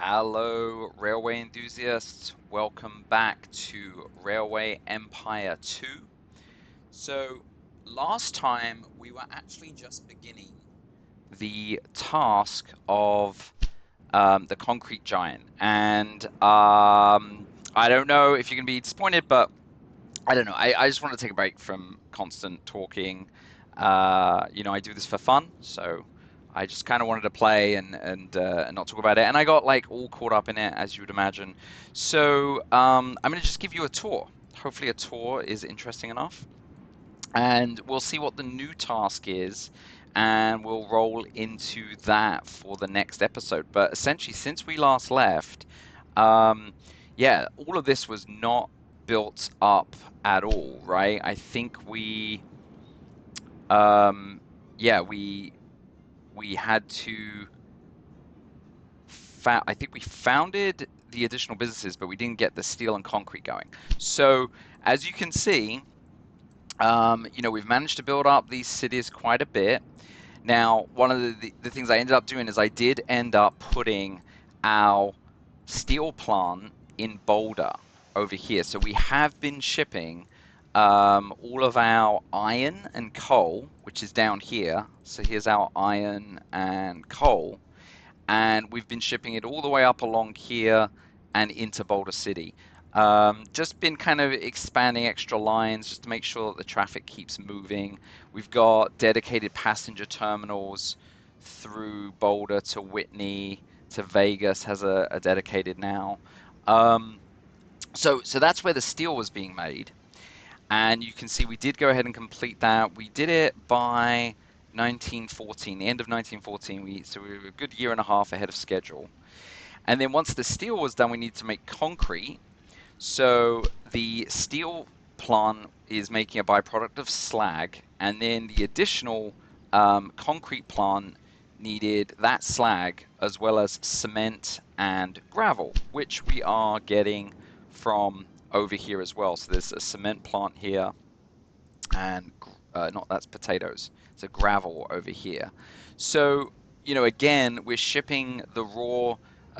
Hello, railway enthusiasts. Welcome back to Railway Empire 2. So, last time we were actually just beginning the task of the concrete giant. And I don't know if you're going to be disappointed, but I don't know. I just want to take a break from constant talking. I do this for fun, so I just kind of wanted to play and not talk about it. And I got like all caught up in it, as you would imagine. So I'm going to just give you a tour. Hopefully, a tour is interesting enough, and we'll see what the new task is, and we'll roll into that for the next episode. But essentially, since we last left, um, yeah, all of this was not built up at all, right? I think um, yeah, we had to. I think we founded the additional businesses, but we didn't get the steel and concrete going. So as you can see, we've managed to build up these cities quite a bit. Now, one of the things I ended up doing is I did end up putting our steel plant in Boulder over here. So we have been shipping all of our iron and coal, which is down here. So here's our iron and coal. And we've been shipping it all the way up along here and into Boulder City. Just been kind of expanding extra lines just to make sure that the traffic keeps moving. We've got dedicated passenger terminals through Boulder to Whitney to Vegas has a dedicated now. Um, so that's where the steel was being made. And you can see we did go ahead and complete that. We did it by 1914, the end of 1914. So we were a good year and a half ahead of schedule. And then once the steel was done, we need to make concrete. So the steel plant is making a byproduct of slag, and then the additional concrete plant needed that slag as well as cement and gravel, which we are getting from over here as well. So there's a cement plant here, and not that's potatoes. It's a gravel over here. So again, we're shipping the raw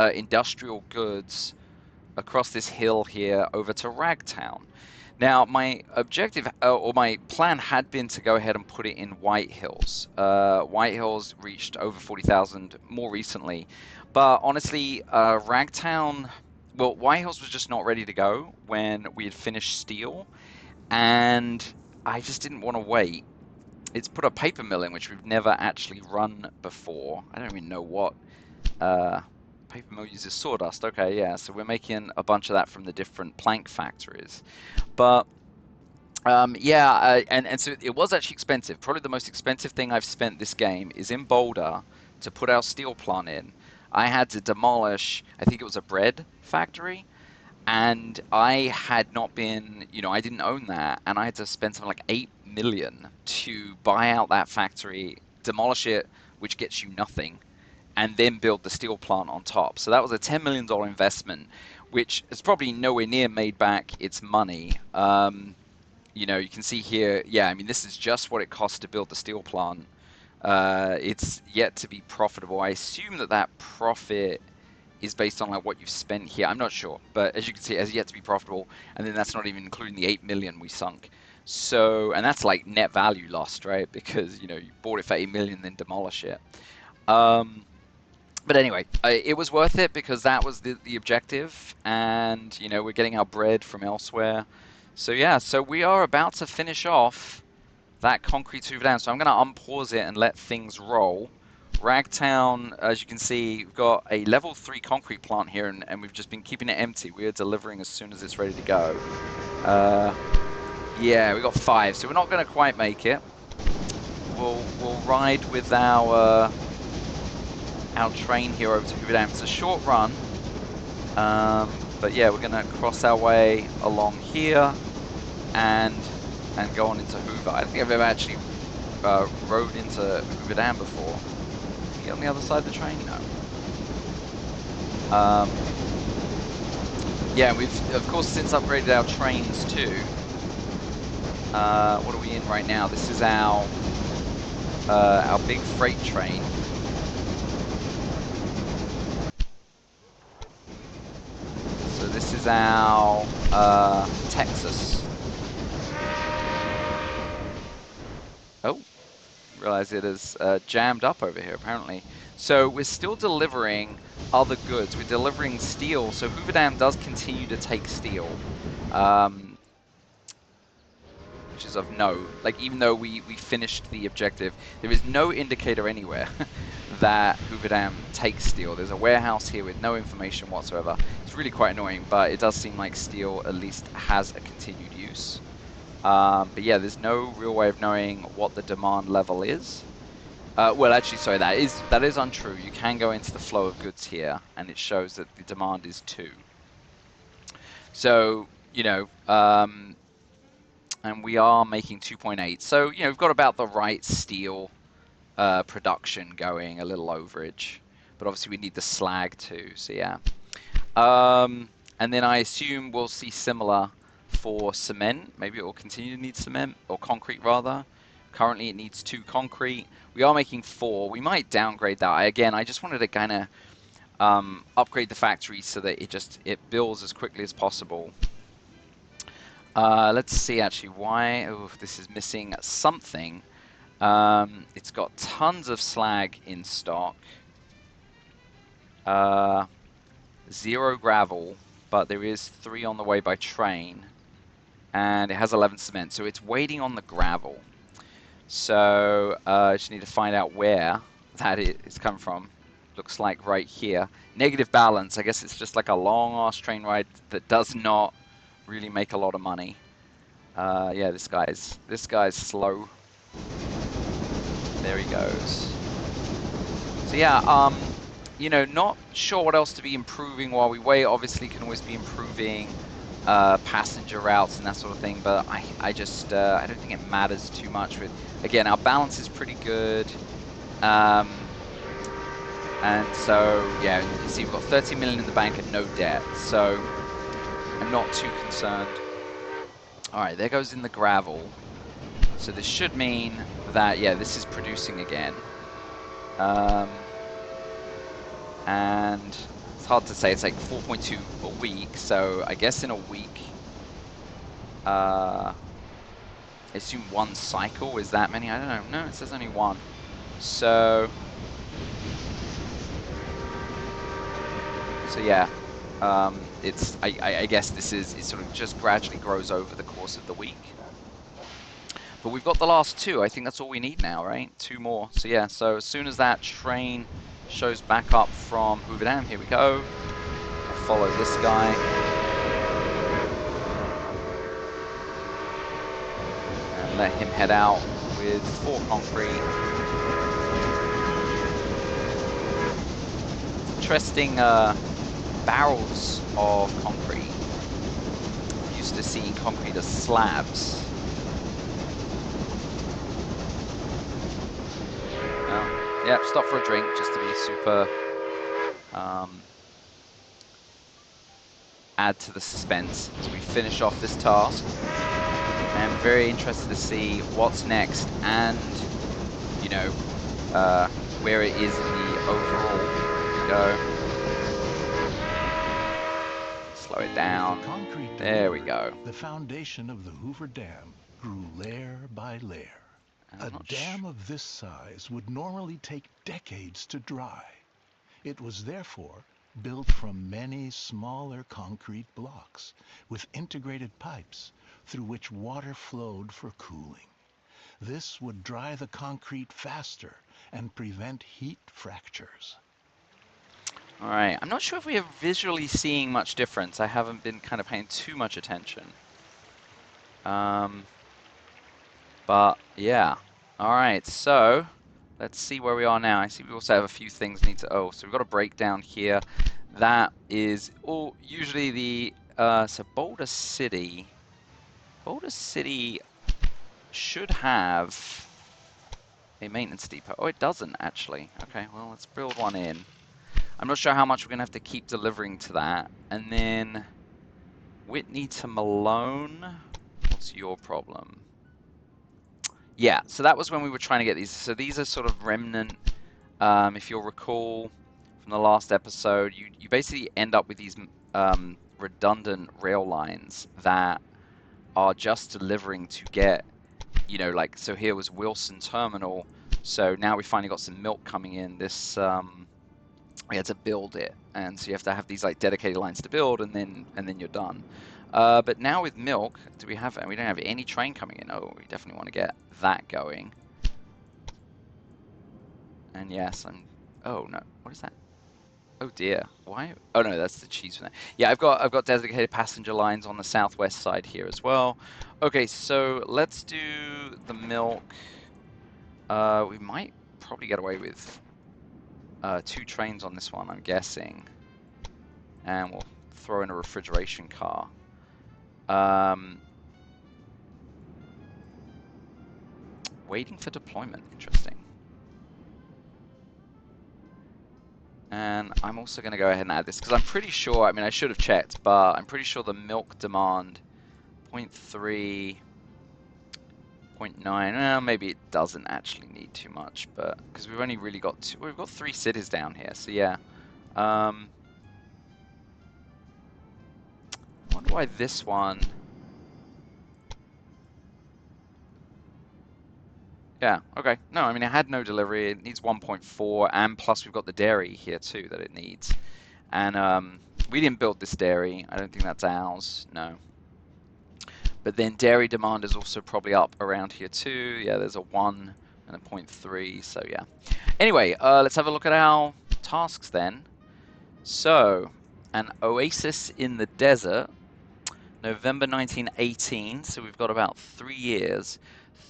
industrial goods across this hill here over to Ragtown. Now, my objective or my plan had been to go ahead and put it in White Hills. White Hills reached over 40,000 more recently, but honestly, Ragtown, well, White Hills was just not ready to go when we had finished steel, and I just didn't want to wait. It's put a paper mill in, which we've never actually run before. I don't even know what uh, paper mill uses sawdust. Okay, yeah, so we're making a bunch of that from the different plank factories. But yeah, and so it was actually expensive. Probably the most expensive thing I've spent this game is in Boulder to put our steel plant in. I had to demolish, I think it was a bread factory, and I had not been, I didn't own that, and I had to spend something like 8 million to buy out that factory, demolish it, which gets you nothing, and then build the steel plant on top. So that was a $10 million investment, which is probably nowhere near made back its money. You can see here, yeah, I mean, this is just what it costs to build the steel plant. It's yet to be profitable. I assume that profit is based on like what you've spent here. I'm not sure, but as you can see, it has yet to be profitable, and then that's not even including the 8 million we sunk. So, and that's like net value lost, right? Because you bought it for 8 million, then demolish it. But anyway, it was worth it because that was the objective, and we're getting our bread from elsewhere. So yeah, so we are about to finish off that concrete Hoover Dam. So I'm going to unpause it and let things roll. Ragtown, as you can see, we've got a level 3 concrete plant here, and we've just been keeping it empty. We are delivering as soon as it's ready to go. Yeah, we got 5, so we're not going to quite make it. We'll ride with our train here over to Hoover Dam. It's a short run, but yeah, we're going to cross our way along here and go on into Hoover. I don't think I've ever actually rode into Hoover Dam before. Can you get on the other side of the train? No. Yeah, we've of course since upgraded our trains too. What are we in right now? This is our big freight train. is our Texas. Oh, realize it is jammed up over here apparently. So we're still delivering other goods. We're delivering steel. So Hoover Dam does continue to take steel, which is of note. Like, even though we finished the objective, there is no indicator anywhere that Hoover Dam takes steel. There's a warehouse here with no information whatsoever. It's really quite annoying, but it does seem like steel at least has a continued use. But yeah, there's no real way of knowing what the demand level is. Well, actually, sorry, that is untrue. You can go into the flow of goods here, and it shows that the demand is 2. So, you know, and we are making 2.8. So, you know, we've got about the right steel production going, a little overage. But obviously we need the slag too, so yeah. And then I assume we'll see similar for cement. Maybe it will continue to need cement, or concrete rather. Currently it needs 2 concrete. We are making 4. We might downgrade that. Again, I just wanted to kind of upgrade the factory so that it builds as quickly as possible. Let's see actually why. Oh, this is missing something. It's got tons of slag in stock. 0 gravel, but there is 3 on the way by train. And it has 11 cement, so it's waiting on the gravel. So I just need to find out where that is coming from. Looks like right here. Negative balance. I guess it's just like a long-ass train ride that does not really make a lot of money. Yeah, this guy's slow. There he goes. So yeah, you know, not sure what else to be improving while we wait. Obviously, can always be improving passenger routes and that sort of thing, but I just I don't think it matters too much. With, again, our balance is pretty good, and so yeah, you see we've got 30 million in the bank and no debt, so I'm not too concerned. All right, there goes in the gravel, so this should mean that yeah, this is producing again. And it's hard to say, it's like 4.2 a week, so I guess in a week, I assume 1 cycle is that many? I don't know. No, it says only 1. So yeah, I guess this is, it sort of just gradually grows over the course of the week. But we've got the last 2. I think that's all we need now, right? 2 more. So yeah, so as soon as that train shows back up from Hoover Dam, here we go. I'll follow this guy. And let him head out with 4 concrete. Interesting barrels of concrete. I'm used to seeing concrete as slabs. Yep, stop for a drink just to be super, add to the suspense as we finish off this task. I'm very interested to see what's next and, you know, where it is in the overall. Here we go. Slow it down. There we go. The foundation of the Hoover Dam grew layer by layer. A dam of this size would normally take decades to dry. It was therefore built from many smaller concrete blocks with integrated pipes through which water flowed for cooling. This would dry the concrete faster and prevent heat fractures. All right, I'm not sure if we are visually seeing much difference. I haven't been kind of paying too much attention. But yeah, all right, so let's see where we are now. I see we also have a few things need to, so we've got a breakdown here. That is all usually the, so Boulder City should have a maintenance depot. Oh, it doesn't actually. Okay, well, let's build one in. I'm not sure how much we're gonna have to keep delivering to that. And then Whitney to Malone, what's your problem? Yeah, so that was when we were trying to get these. So these are sort of remnant, if you'll recall from the last episode, you basically end up with these redundant rail lines that are just delivering to get, you know, like, so here was Wilson Terminal. So now we finally got some milk coming in. This, we had to build it. And so you have to have these like dedicated lines to build, and then you're done. But now with milk, do we have, we don't have any train coming in. Oh, we definitely want to get that going. And yes, oh no, what is that? Oh dear, why? Oh no, that's the cheese from there. Yeah, I've got dedicated passenger lines on the southwest side here as well. Okay, so let's do the milk. We might probably get away with 2 trains on this one, I'm guessing. And we'll throw in a refrigeration car. Waiting for deployment, interesting. And I'm also going to go ahead and add this, because I'm pretty sure, I mean, I should have checked, but I'm pretty sure the milk demand, 0.3, 0.9, well, maybe it doesn't actually need too much, but, because we've only really got we've got 3 cities down here, so yeah. I wonder why this one... Yeah, okay. No, I mean, it had no delivery. It needs 1.4, and plus we've got the dairy here too that it needs. And we didn't build this dairy. I don't think that's ours. No. But then dairy demand is also probably up around here too. Yeah, there's a 1 and a 0.3, so yeah. Anyway, let's have a look at our tasks then. So, an oasis in the desert, November 1918, so we've got about 3 years.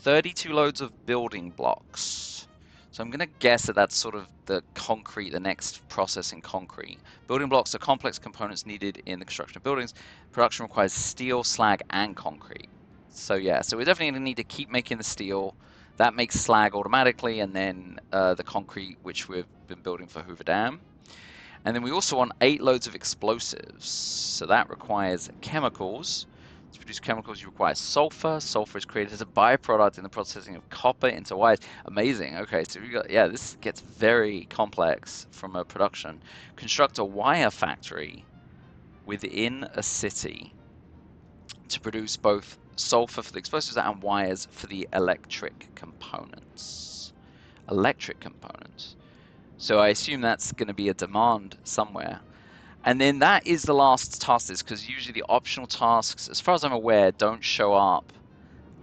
32 loads of building blocks. So I'm going to guess that that's sort of the concrete, the next process in concrete. Building blocks are complex components needed in the construction of buildings. Production requires steel, slag, and concrete. So yeah, so we're definitely going to need to keep making the steel. That makes slag automatically, and then the concrete, which we've been building for Hoover Dam. And then we also want 8 loads of explosives. So that requires chemicals. To produce chemicals, you require sulfur. Sulfur is created as a byproduct in the processing of copper into wires. Amazing. Okay, so we got, yeah, this gets very complex from a production. Construct a wire factory within a city to produce both sulfur for the explosives and wires for the electric components. Electric components. So I assume that's going to be a demand somewhere. And then that is the last task, because usually the optional tasks, as far as I'm aware, don't show up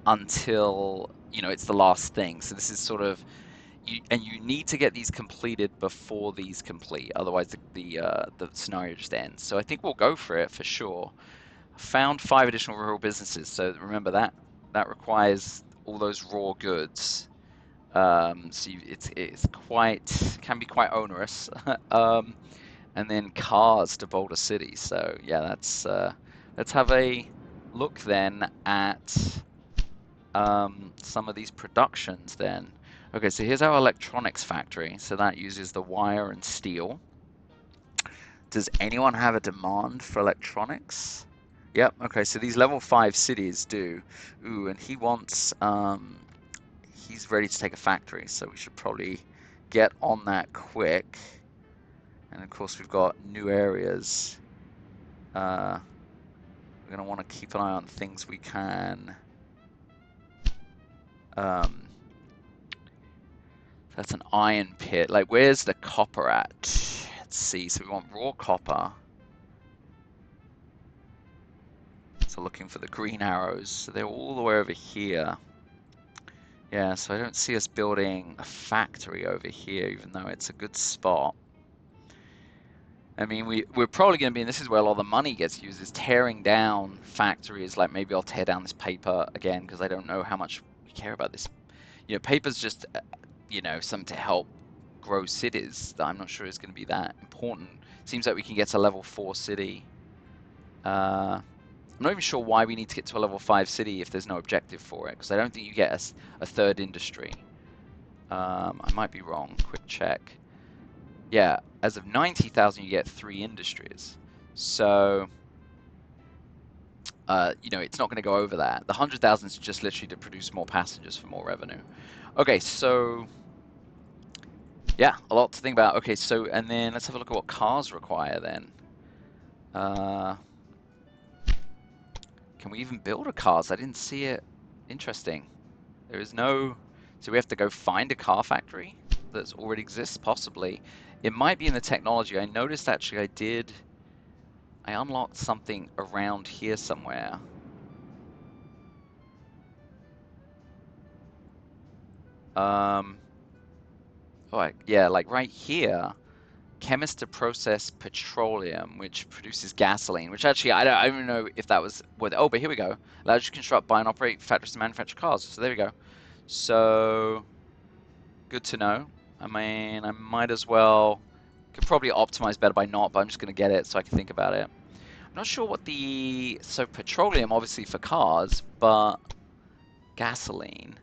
until, you know, it's the last thing. So this is sort of, and you need to get these completed before these complete, otherwise the scenario just ends. So I think we'll go for it for sure. Found 5 additional rural businesses. So remember that requires all those raw goods. So it's quite, can be quite onerous. And then cars to Boulder City. So yeah, that's let's have a look then at some of these productions then. Okay, so here's our electronics factory. So that uses the wire and steel. Does anyone have a demand for electronics? Yep, okay, so these level 5 cities do. Ooh, and he wants, he's ready to take a factory, so we should probably get on that quick. And of course, we've got new areas. We're going to want to keep an eye on things we can. That's an iron pit. Like, where's the copper at? Let's see. So we want raw copper. So looking for the green arrows. So they're all the way over here. Yeah, so I don't see us building a factory over here, even though it's a good spot. I mean, we're probably going to be, and this is where a lot of the money gets used, is tearing down factories. Like, maybe I'll tear down this paper again, because I don't know how much we care about this. You know, paper's just, you know, something to help grow cities that I'm not sure is going to be that important. Seems like we can get to level 4 city. I'm not even sure why we need to get to a level 5 city if there's no objective for it, because I don't think you get a third industry. I might be wrong. Quick check. Yeah, as of 90,000, you get 3 industries. So, you know, it's not going to go over that. The 100,000 is just literally to produce more passengers for more revenue. Okay, so, yeah, a lot to think about. Okay, so, and then let's have a look at what cars require then. Can we even build a cars? I didn't see it. Interesting. There is no... So we have to go find a car factory that already exists? Possibly. It might be in the technology. I noticed actually I unlocked something around here somewhere. Yeah, like right here. Chemist to process petroleum, which produces gasoline, which actually, I don't know if that was what, oh, but here we go. Allows you to construct, buy, and operate factories to manufacture cars. So there we go. So, good to know. I mean, I might as well, could probably optimize better by not, but I'm just going to get it so I can think about it. I'm not sure what so petroleum, obviously for cars, but gasoline.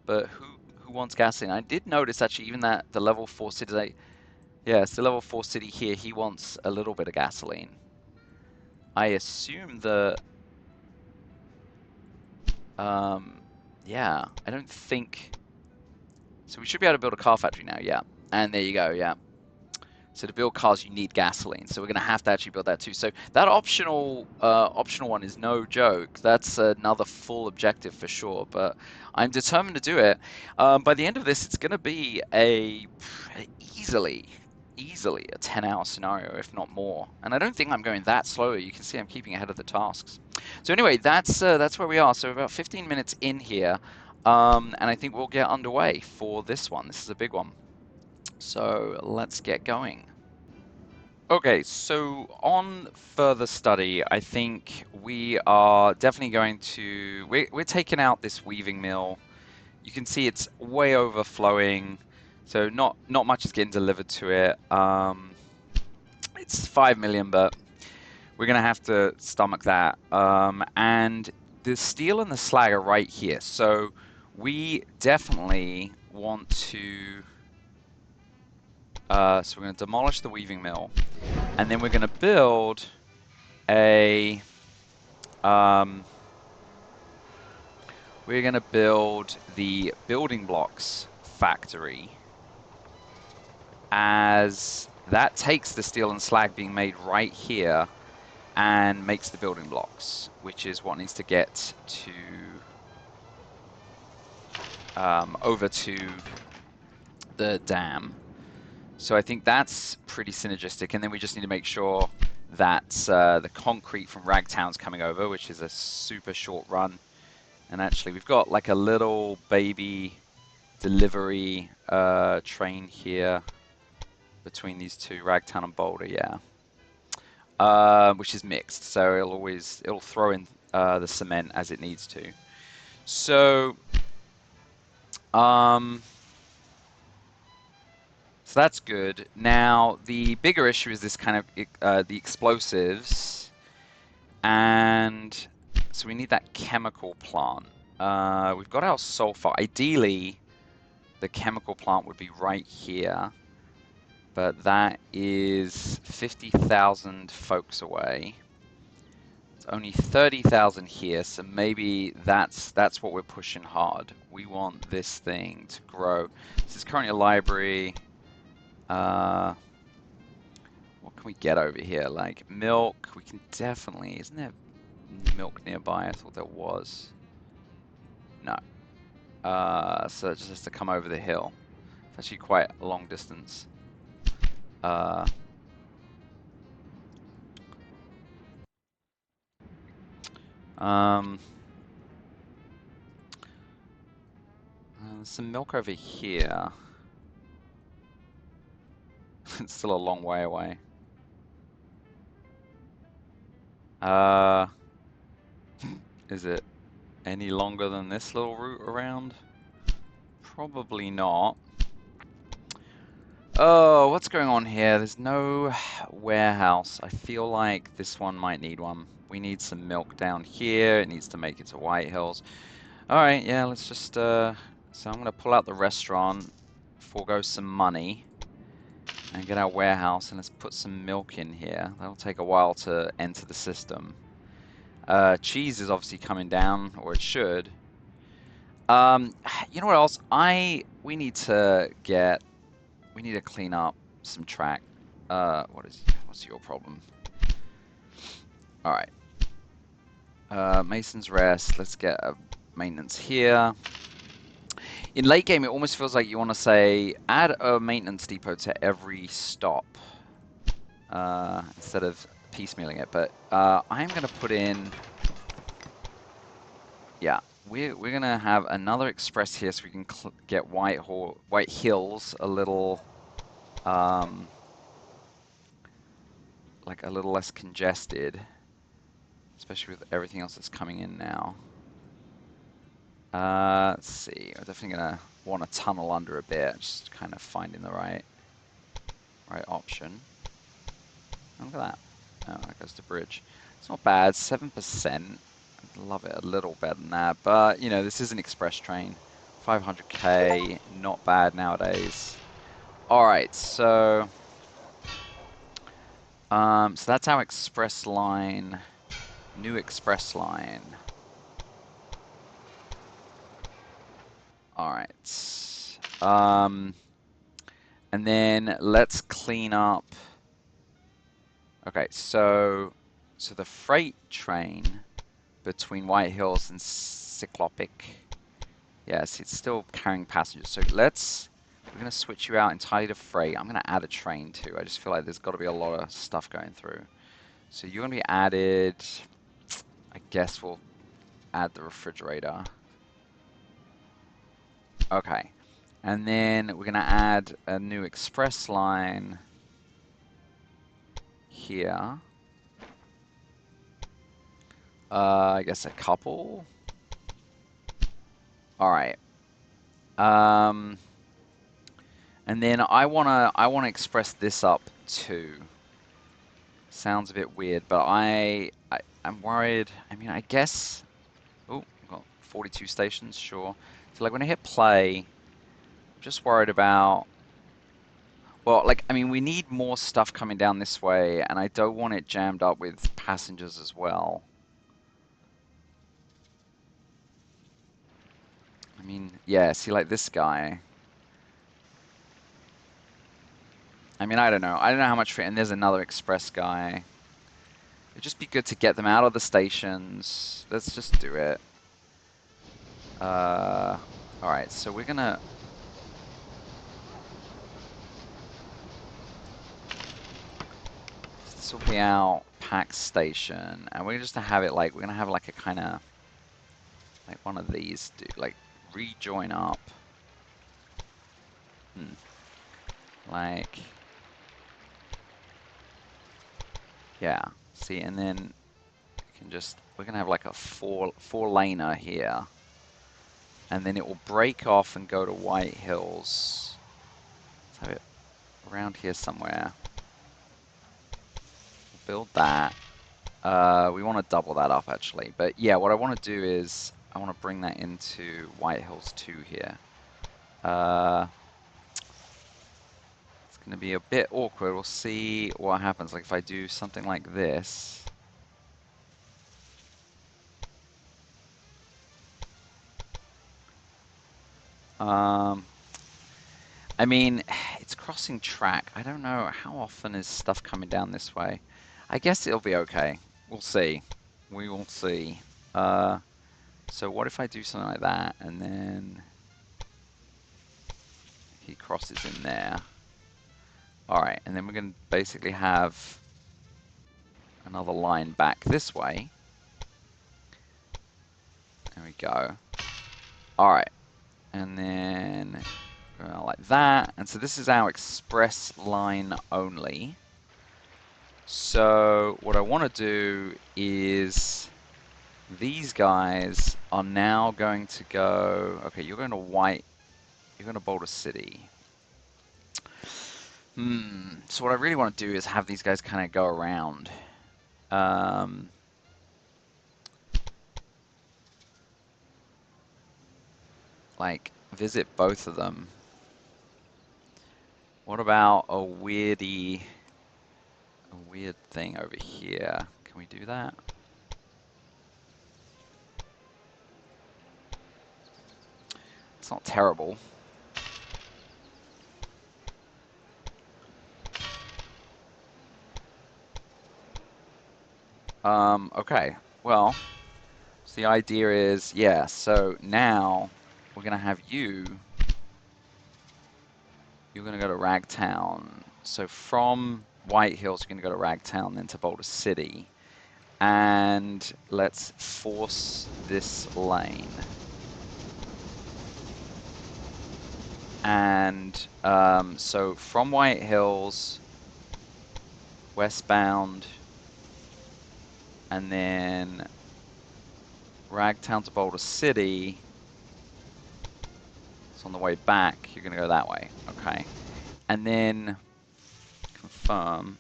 But who wants gasoline? I did notice actually even that the level 4 cities, yeah, it's the level 4 city here. He wants a little bit of gasoline. I assume yeah, I don't think... So we should be able to build a car factory now, yeah. And there you go, yeah. So to build cars, you need gasoline. So we're going to have to actually build that too. So that optional one is no joke. That's another full objective for sure. But I'm determined to do it. By the end of this, it's going to be easily a 10-hour scenario, if not more. And I don't think I'm going that slowly. You can see I'm keeping ahead of the tasks. So anyway, that's where we are. So about 15 minutes in here, and I think we'll get underway for this one. This is a big one. So let's get going. Okay, so on further study, I think we are definitely going to... We're taking out this weaving mill. You can see it's way overflowing, so not much is getting delivered to it. It's 5 million, but we're going to have to stomach that. And the steel and the slag are right here, so we definitely want to... so we're going to demolish the weaving mill. And then we're going to build we're going to build the building blocks factory, as that takes the steel and slag being made right here and makes the building blocks, which is what needs to get to over to the dam. So I think that's pretty synergistic, and then we just need to make sure that the concrete from Ragtown's coming over, which is a super short run. And actually, we've got like a little baby delivery train here between these two, Ragtown and Boulder, yeah. Which is mixed, so it'll throw in the cement as it needs to. So, so that's good. Now, the bigger issue is this kind of the explosives, and so we need that chemical plant. We've got our sulfur. Ideally, the chemical plant would be right here, but that is 50,000 folks away. It's only 30,000 here, so maybe that's what we're pushing hard. We want this thing to grow. This is currently a library. What can we get over here? Like milk. We can definitely... Isn't there milk nearby? I thought there was. No. So it just has to come over the hill. It's actually quite a long distance. There's some milk over here. It's still a long way away. Is it any longer than this little route around? Probably not. Oh, what's going on here? There's no warehouse. I feel like this one might need one. We need some milk down here. It needs to make it to White Hills. Alright, yeah, let's just... So I'm going to pull out the restaurant, forego some money, and get our warehouse, and let's put some milk in here. That'll take a while to enter the system. Cheese is obviously coming down, or it should. You know what else? We need to clean up some track. What's your problem? All right. Mason's Rest. Let's get a maintenance here. In late game, it almost feels like you want to say add a maintenance depot to every stop instead of piecemealing it. But I'm going to put in, yeah, we're going to have another express here so we can get White Hills a little, like a little less congested, especially with everything else that's coming in now. Let's see. I'm definitely gonna want to tunnel under a bit, just kind of finding the right option. Look at that. Oh, that goes to bridge. It's not bad. 7%. I'd love it a little better than that, but you know, this is an express train. 500k, not bad nowadays. All right, so that's our express line. New express line. All right. And then let's clean up. Okay, so the freight train between White Hills and Cyclopic. Yes, it's still carrying passengers. So we're gonna switch you out entirely to freight. I'm gonna add a train too. I just feel like there's got to be a lot of stuff going through. So you're gonna be added. I guess we'll add the refrigerator. Okay. And then we're going to add a new express line here. I guess a couple. All right. And then I wanna express this up too. Sounds a bit weird, but I'm worried. I mean, I guess. Oh, we've got 42 stations. Sure. So like when I hit play, I'm just worried about. Well, like, I mean, we need more stuff coming down this way, and I don't want it jammed up with passengers as well. I mean, yeah, see, like this guy. I mean, I don't know. I don't know how much for it. And there's another express guy. It'd just be good to get them out of the stations. Let's just do it. Alright, so we're gonna... This will be our pack station. And we're just to have it like... We're gonna have like a kind of... Like one of these, like, rejoin up. Like... Yeah. See, and then... We can just... We're gonna have like a four-laner here. And then it will break off and go to White Hills. Let's have it around here somewhere. Build that. We want to double that up actually. But yeah, what I want to do is I want to bring that into White Hills 2 here. It's going to be a bit awkward. We'll see what happens. Like if I do something like this. I mean, it's crossing track. I don't know how often is stuff coming down this way. I guess it'll be okay. We'll see. We will see. So what if I do something like that and then he crosses in there? Alright, and then we're going to basically have another line back this way. There we go. Alright, and then like that. And so this is our express line only. So what I want to do is these guys are now going to go... Okay, you're going to You're going to Boulder City. So what I really want to do is have these guys kind of go around. Like, visit both of them. What about a weird thing over here? Can we do that? It's not terrible. Okay, well, So the idea is, yeah, so now we're going to have you, you're going to go to Ragtown. So from White Hills, you're going to go to Ragtown, then to Boulder City. And let's force this lane. And so from White Hills, westbound, and then Ragtown to Boulder City. So on the way back, you're going to go that way. Okay. And then confirm.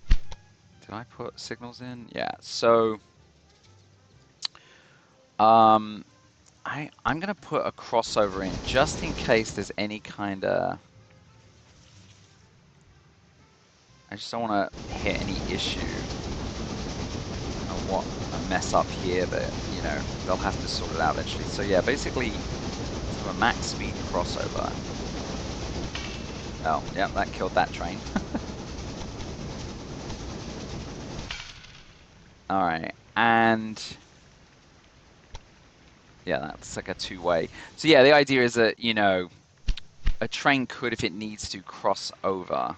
Did I put signals in? Yeah. So I'm going to put a crossover in just in case there's any kind of... I just don't want to hit any issue. I don't want a mess up here that, you know, they'll have to sort it out eventually. So yeah, basically, let's have a max speed crossover. Oh, yeah, that killed that train. All right, and yeah, that's like a two-way. So yeah, the idea is that, you know, a train could, if it needs to, cross over.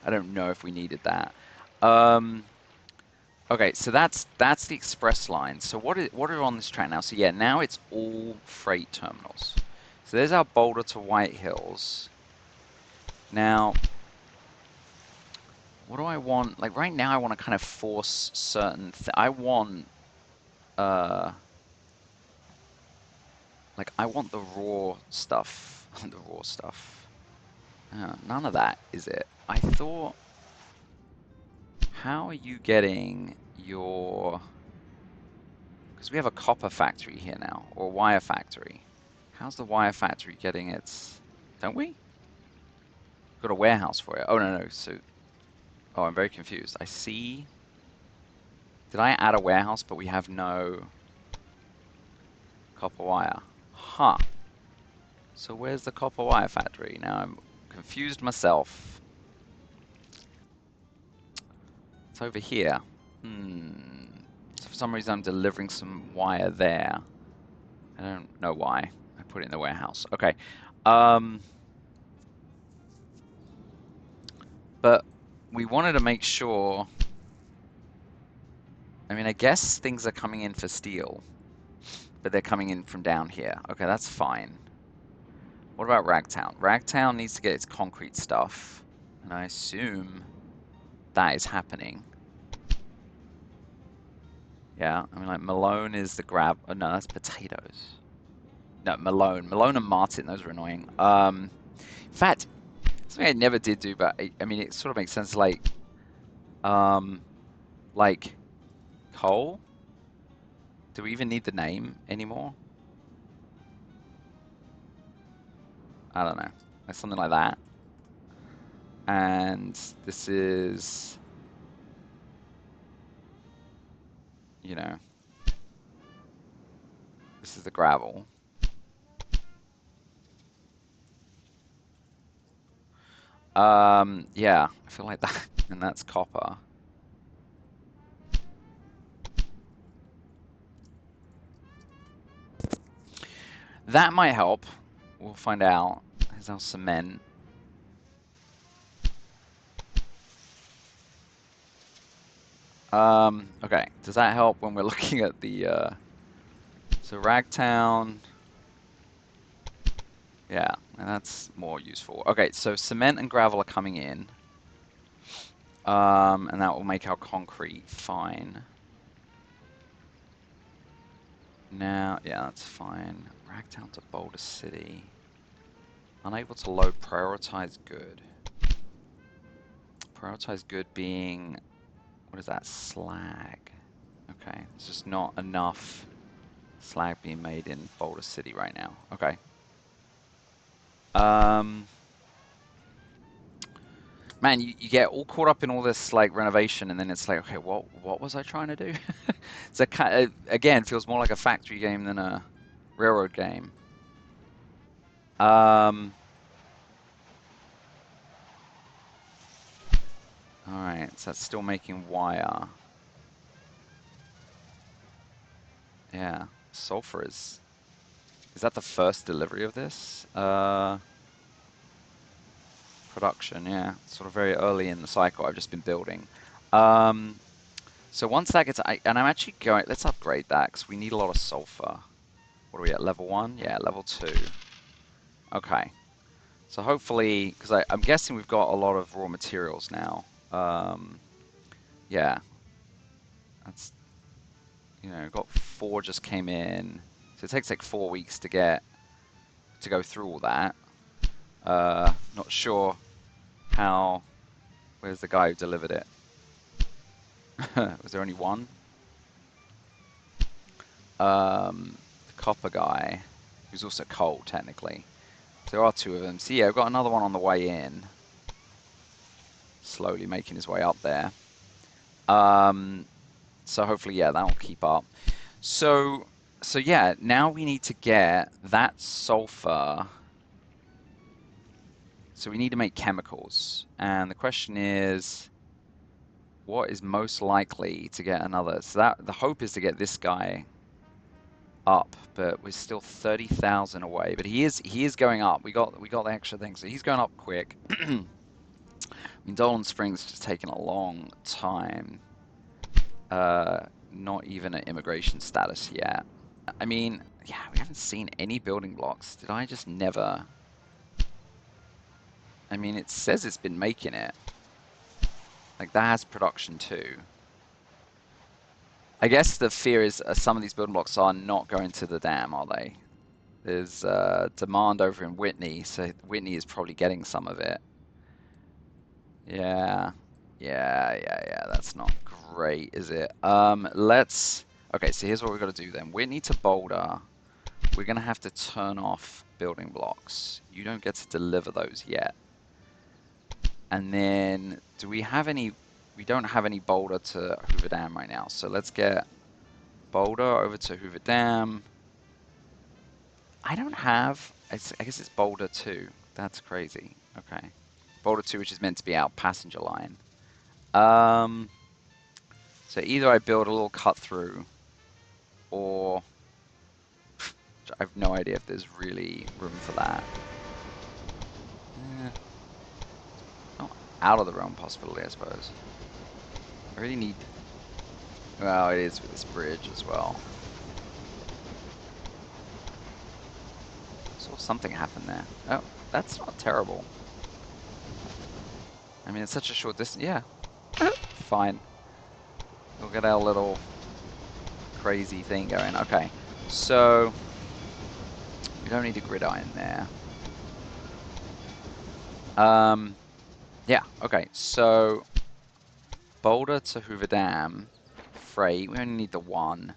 I don't know if we needed that. Okay, so that's the express line. So what are on this track now? So yeah, now it's all freight terminals. So there's our Boulder to White Hills. Now, what do I want? Like right now, I want to kind of force certain. I want, like I want the raw stuff. The raw stuff. None of that is it. I thought. How are you getting your? Because we have a copper factory here now, or a wire factory. How's the wire factory getting its? Don't we? Got a warehouse for it. Oh no no. So, oh, I'm very confused. I see. Did I add a warehouse, but we have no copper wire? Huh. So where's the copper wire factory? Now I'm confused myself. It's over here. So for some reason I'm delivering some wire there. I don't know why. I put it in the warehouse. Okay. But we wanted to make sure. I mean, I guess things are coming in for steel, but they're coming in from down here. Okay, that's fine. What about Ragtown? Ragtown needs to get its concrete stuff, and I assume that is happening. Yeah, I mean, like, Malone is the grab... Oh, no, that's potatoes. No, Malone. Malone and Martin, those are annoying. In fact, something I never did do, but, I mean, it sort of makes sense, like, Cole? Do we even need the name anymore? I don't know. Like something like that. And this is... You know... This is the gravel. Yeah, I feel like that, and that's copper. That might help. We'll find out. There's our cement. Okay, does that help when we're looking at the, so Ragtown, yeah, and that's more useful. Okay, so cement and gravel are coming in. And that will make our concrete fine. Now, yeah, that's fine. Ragtown to Boulder City. Unable to load prioritize good. Prioritize good being, what is that? Slag. Okay, there's just not enough slag being made in Boulder City right now. Okay. Man, you get all caught up in all this like renovation, and then it's like, okay, what was I trying to do? So again, feels more like a factory game than a railroad game. All right, so that's still making wire. Yeah, sulfur is that the first delivery of this? Production, yeah. Sort of very early in the cycle. I've just been building. Um, so once that gets, and I'm actually going, let's upgrade that because we need a lot of sulfur. What are we at, level 1? Yeah, level 2. Okay. So hopefully, because I'm guessing we've got a lot of raw materials now. Yeah, that's, got 4 just came in. So it takes like 4 weeks to go through all that. Not sure how, where's the guy who delivered it? Was there only one? The copper guy, who's also coal, technically. So there are 2 of them. So yeah, I've got another one on the way in. Slowly making his way up there. So hopefully, yeah, that'll keep up. So yeah, now we need to get that sulfur. So we need to make chemicals. And the question is, what is most likely to get another? So that the hope is to get this guy up, but we're still 30,000 away. But he is going up. We got the extra thing, so he's going up quick. I mean, Dolan Springs just taking a long time. Not even at immigration status yet. I mean, yeah, we haven't seen any building blocks. Did I just never? I mean, it says it's been making it. Like, that has production too. I guess the fear is some of these building blocks are not going to the dam, are they? There's demand over in Whitney, so Whitney is probably getting some of it. Yeah. Yeah. That's not great, is it? Okay, so here's what we've got to do then. Whitney to Boulder. We're going to have to turn off building blocks. You don't get to deliver those yet. And then, do we have any? We don't have any Boulder to Hoover Dam right now. So let's get Boulder over to Hoover Dam. I don't have, I guess it's Boulder 2. That's crazy. Okay. Boulder 2, which is meant to be our passenger line. So either I build a little cut through, or I have no idea if there's really room for that. Not out of the realm possibility, I suppose. I really need, well, it is with this bridge as well. Saw something happen there. Oh, that's not terrible. I mean, it's such a short distance. Yeah. Fine. We'll get our little crazy thing going. Okay. So, we don't need a gridiron there. Yeah, okay. So, Boulder to Hoover Dam, freight. We only need the 1.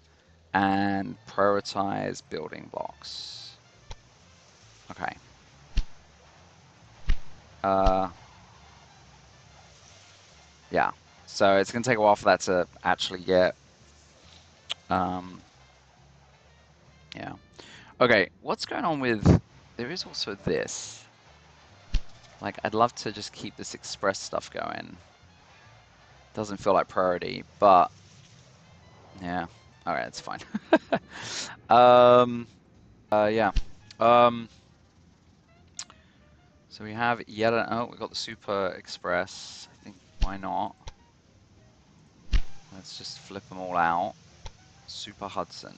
And prioritize building blocks. Okay. Yeah. So it's going to take a while for that to actually get. Yeah. Okay. What's going on with? There is also this. Like, I'd love to just keep this express stuff going. Doesn't feel like priority, but yeah. All right, it's fine. Yeah. So we have yet oh, we got the Super Express. I think, why not? Let's just flip them all out. Super Hudson.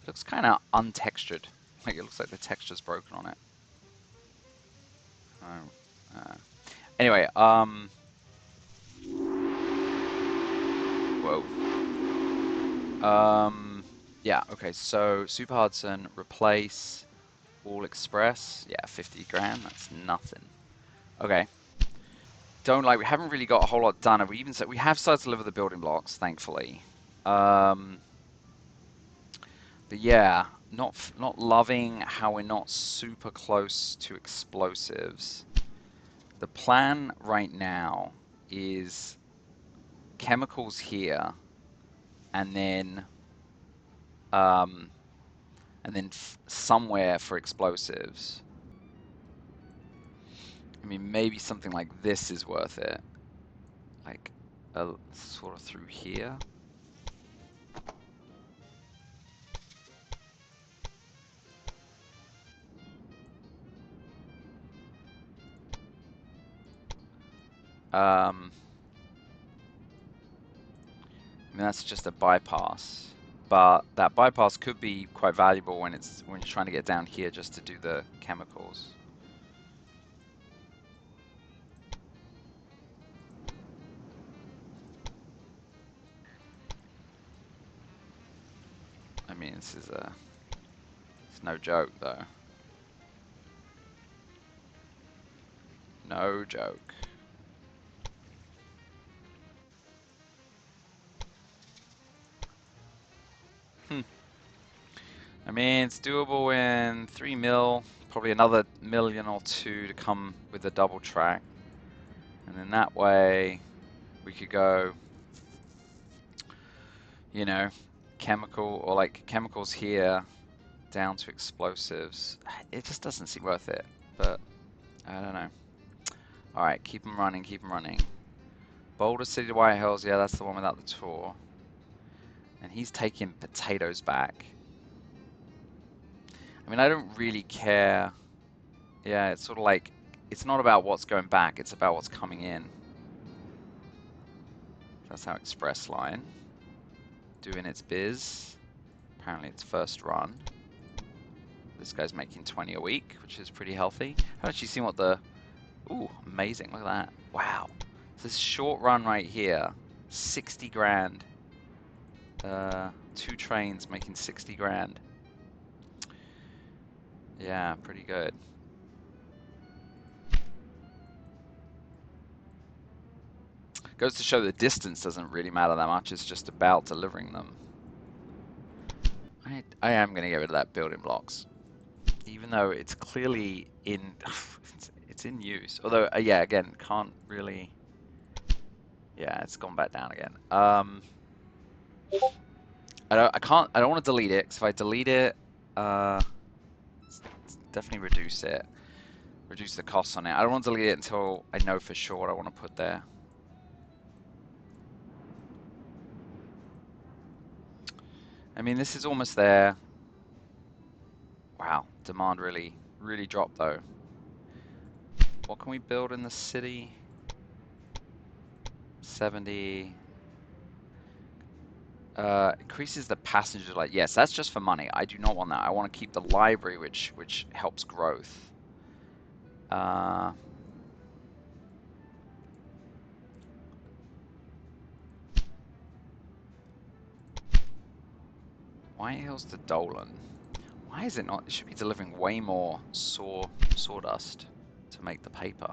Looks kind of untextured. Like, it looks like the texture's broken on it. Anyway, whoa. Yeah, okay, so Super Hudson, replace All Express. Yeah, 50 grand, that's nothing. Okay. We haven't really got a whole lot done. We have started to deliver the building blocks, thankfully. But yeah, not loving how we're not super close to explosives. The plan right now is chemicals here, and then somewhere for explosives. I mean, maybe something like this is worth it. like sort of through here. I mean, that's just a bypass, but that bypass could be quite valuable when you're trying to get down here just to do the chemicals. I mean, it's no joke though. No joke. I mean, it's doable in 3 mil, probably another million or two to come with a double track. And then that way we could go, you know, chemical or like chemicals here down to explosives. It just doesn't seem worth it, but I don't know. All right, keep them running, keep them running. Boulder City to White Hills, yeah, that's the one without the tour. And he's taking potatoes back. I mean, I don't really care. Yeah, it's sort of like, it's not about what's going back, it's about what's coming in. That's our express line. Doing its biz. Apparently it's first run. This guy's making 20 a week, which is pretty healthy. Haven't actually seen what the... Ooh, amazing, look at that. Wow. So this short run right here, 60 grand. 2 trains making 60 grand. Yeah, pretty good. Goes to show the distance doesn't really matter that much, it's just about delivering them. I am going to get rid of that building blocks. Even though it's clearly in... it's in use. Although, yeah, again, can't really... Yeah, it's gone back down again. I don't want to delete it, because if I delete it, definitely reduce it. Reduce the costs on it. I don't want to delete it until I know for sure what I want to put there. I mean, this is almost there. Wow, demand really, really dropped though. What can we build in the city? 70. Increases the passenger light. Yes, that's just for money. I do not want that. I want to keep the library, which helps growth. White Hills to Dolan. Why is it not? It should be delivering way more sawdust to make the paper.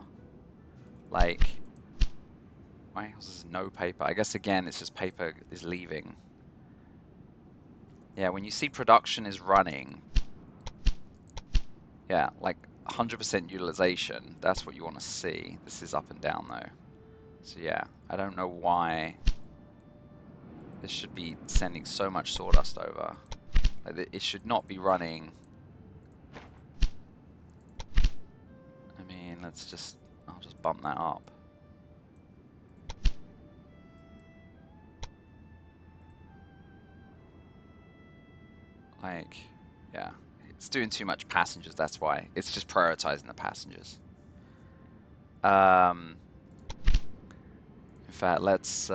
Like, White Hills is no paper. I guess again, it's just paper is leaving. Yeah, when you see production is running, yeah, like 100% utilization, that's what you want to see. This is up and down though. So yeah, I don't know why this should be sending so much sawdust over. Like, it should not be running. I mean, I'll just bump that up. Like, yeah, it's doing too much passengers, that's why. It's just prioritizing the passengers. In fact, let's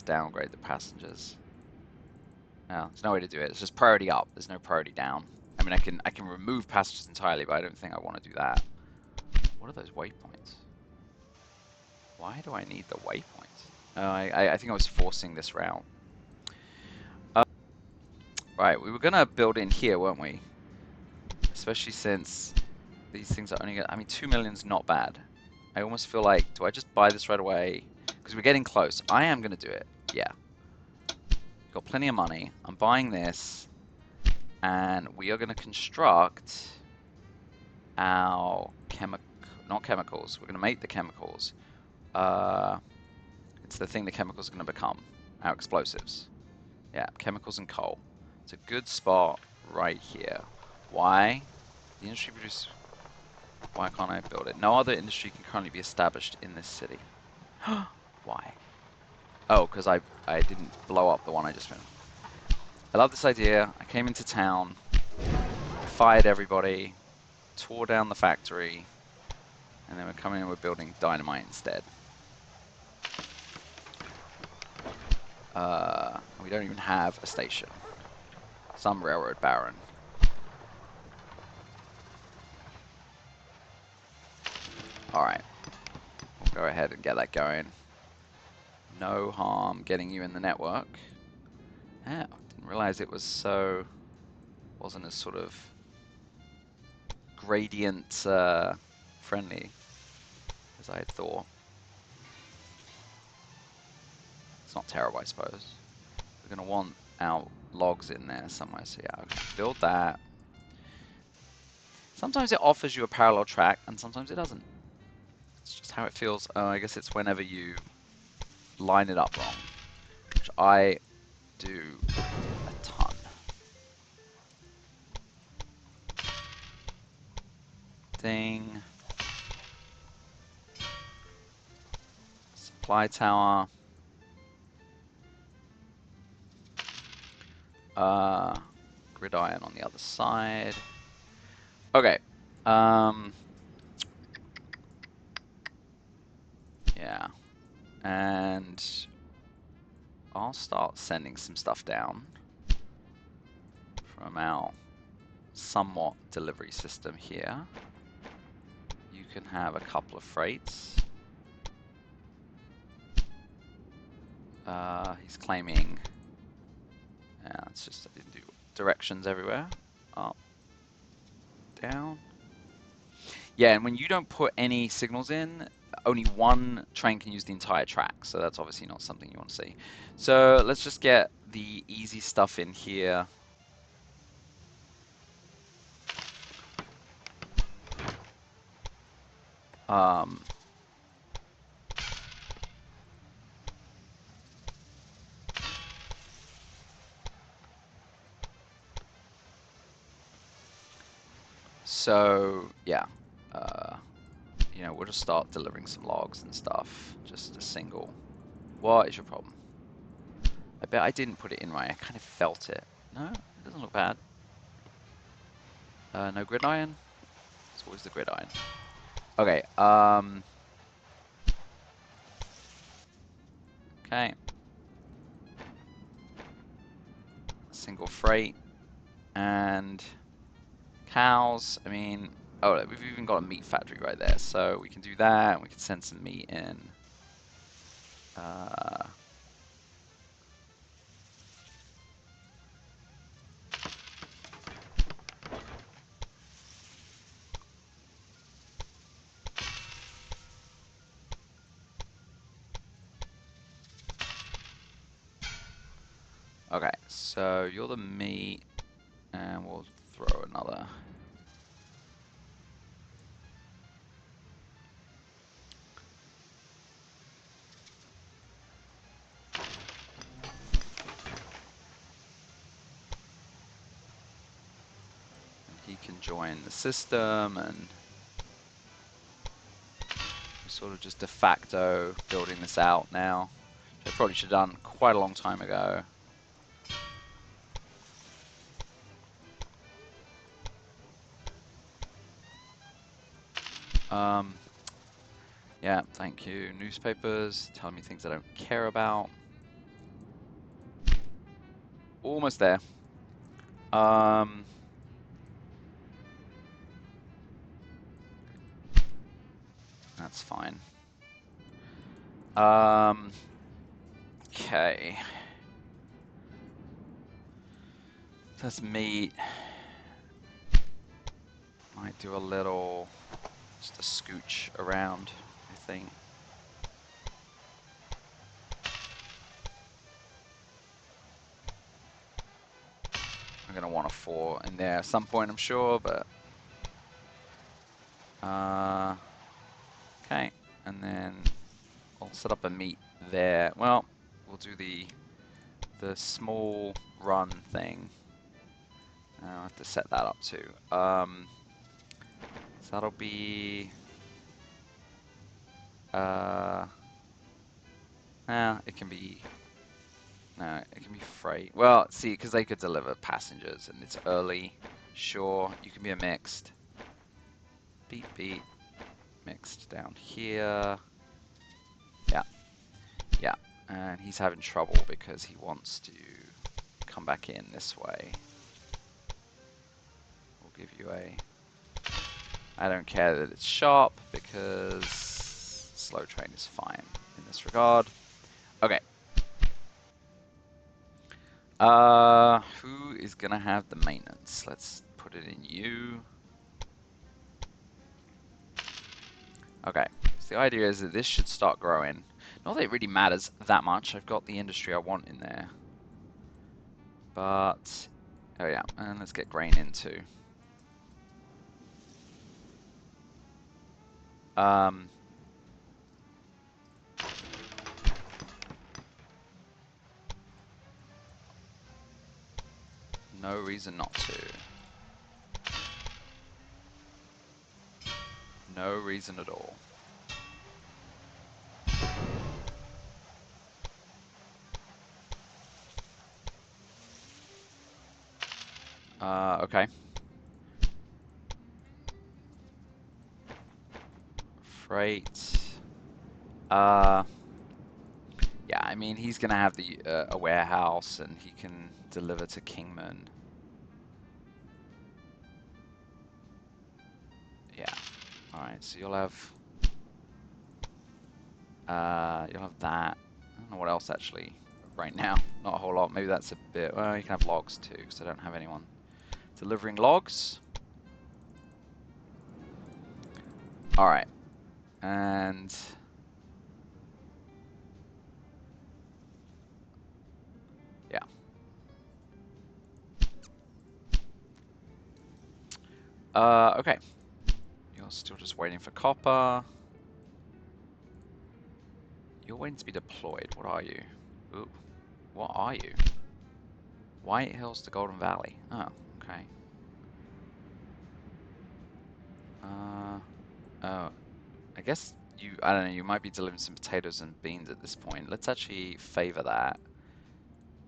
downgrade the passengers. No, there's no way to do it. It's just priority up. There's no priority down. I mean, I can remove passengers entirely, but I don't think I want to do that. What are those waypoints? Why do I need the waypoints? I think I was forcing this route. Right, we were gonna build in here, weren't we? Especially since these things are only gonna, I mean, 2 million's not bad. I almost feel like, do I just buy this right away? Because we're getting close. I am gonna do it. Yeah. Got plenty of money. I'm buying this, and we are gonna construct our not chemicals. We're gonna make the chemicals. It's the thing the chemicals are gonna become. Our explosives. Yeah, chemicals and coal. It's a good spot right here. Why? The industry produce. Why can't I build it? No other industry can currently be established in this city. Why? Oh, because I didn't blow up the one I just finished. I love this idea. I came into town, fired everybody, tore down the factory, and then we're coming in, we're building dynamite instead. We don't even have a station. Some railroad baron. Alright. We'll go ahead and get that going. No harm getting you in the network. Yeah, didn't realize it was so... wasn't as sort of gradient friendly as I had thought. It's not terrible, I suppose. We're going to want our logs in there somewhere, so yeah, okay. Build that. Sometimes it offers you a parallel track, and sometimes it doesn't. It's just how it feels. Oh, I guess it's whenever you line it up wrong, which I do a ton. Thing. Supply tower. Gridiron on the other side. Okay. Yeah. And I'll start sending some stuff down from our somewhat delivery system here. You can have a couple of freights. He's claiming... Yeah, it's just I didn't do directions everywhere. Up, down. Yeah, and when you don't put any signals in, only one train can use the entire track, so that's obviously not something you want to see. So let's just get the easy stuff in here. So yeah, you know, we'll just start delivering some logs and stuff. Just a single. What is your problem? I bet I didn't put it in right. I kind of felt it. No, it doesn't look bad. No gridiron. It's always the gridiron. Okay. Okay. Single freight and cows. I mean, oh, we've even got a meat factory right there, so we can do that. And we can send some meat in. Okay, so you're the meat, and we'll throw another. He can join the system, and we're sort of just de facto building this out now. I probably should have done quite a long time ago. Yeah, thank you. Newspapers telling me things I don't care about. Almost there. That's fine. Okay. Let's meet. Might do a little, just a scooch around, I think. I'm gonna want a 4 in there at some point, I'm sure, but okay. And then I'll set up a meet there. Well, we'll do the small run thing. I'll have to set that up too. So that'll be It can be... No, it can be freight. Well, see, because they could deliver passengers, and it's early. Sure, you can be a mixed. Beep, beep. Mixed down here. Yeah, yeah. And he's having trouble because he wants to come back in this way. We'll give you a... I don't care that it's sharp because slow train is fine in this regard. Okay. Who is gonna have the maintenance? Let's put it in you. Okay. So the idea is that this should start growing. Not that it really matters that much. I've got the industry I want in there. But, oh yeah, and let's get grain in too. No reason not to. No reason at all. Okay. Freight. Yeah, I mean, he's gonna have the a warehouse, and he can deliver to Kingman. Yeah. All right. So you'll have that. I don't know what else actually. Right now, not a whole lot. Maybe that's a bit. Well, you can have logs too, because I don't have anyone delivering logs. All right. And yeah. Okay. You're still just waiting for copper. You're waiting to be deployed. What are you? Ooh. What are you? White Hills to Golden Valley. Oh, okay. Oh. I guess you, I don't know, you might be delivering some potatoes and beans at this point. Let's actually favor that,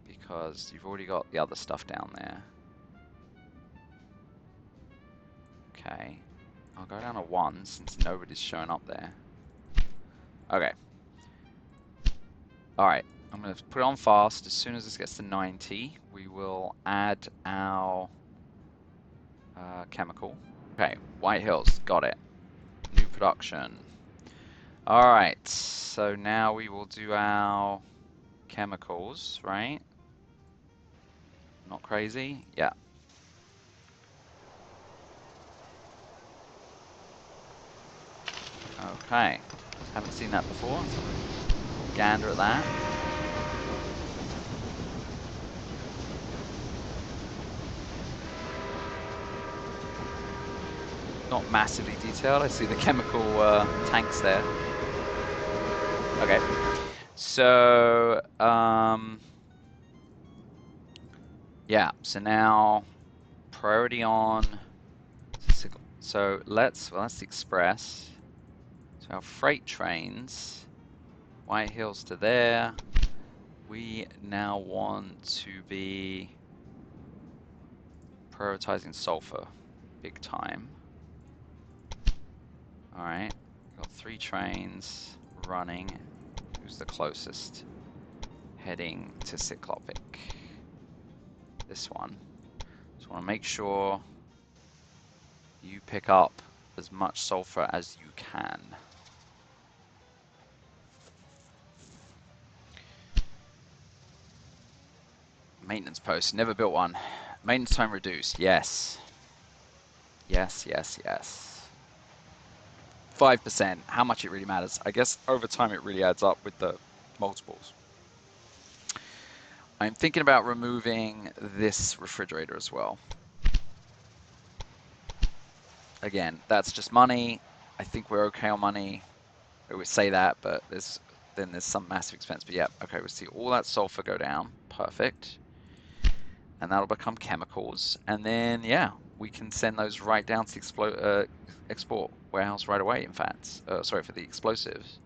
because you've already got the other stuff down there. Okay. I'll go down to 1 since nobody's showing up there. Okay. Alright. I'm going to put it on fast. As soon as this gets to 90, we will add our chemical. Okay. White Hills. Got it. New production. Alright. So now we will do our chemicals, right? Not crazy? Yeah. Okay. Haven't seen that before. So we'll gander at that. Not massively detailed. I see the chemical tanks there. Okay. So, yeah. So now, priority on. So let's. Well, that's the express. So our freight trains, White Hills to there. We now want to be prioritizing sulfur, big time. All right, got 3 trains running. Who's the closest? Heading to Cyclopic. This one. Just want to make sure you pick up as much sulfur as you can. Maintenance post. Never built one. Maintenance time reduced. Yes. Yes, yes, yes. 5%. How much it really matters. I guess over time it really adds up with the multiples. I'm thinking about removing this refrigerator as well. Again, that's just money. I think we're okay on money. I always say that, but then there's some massive expense. But yeah, okay, we'll see all that sulfur go down. Perfect. And that'll become chemicals. And then, yeah, we can send those right down to the export warehouse right away, in fact. Sorry, for the explosives.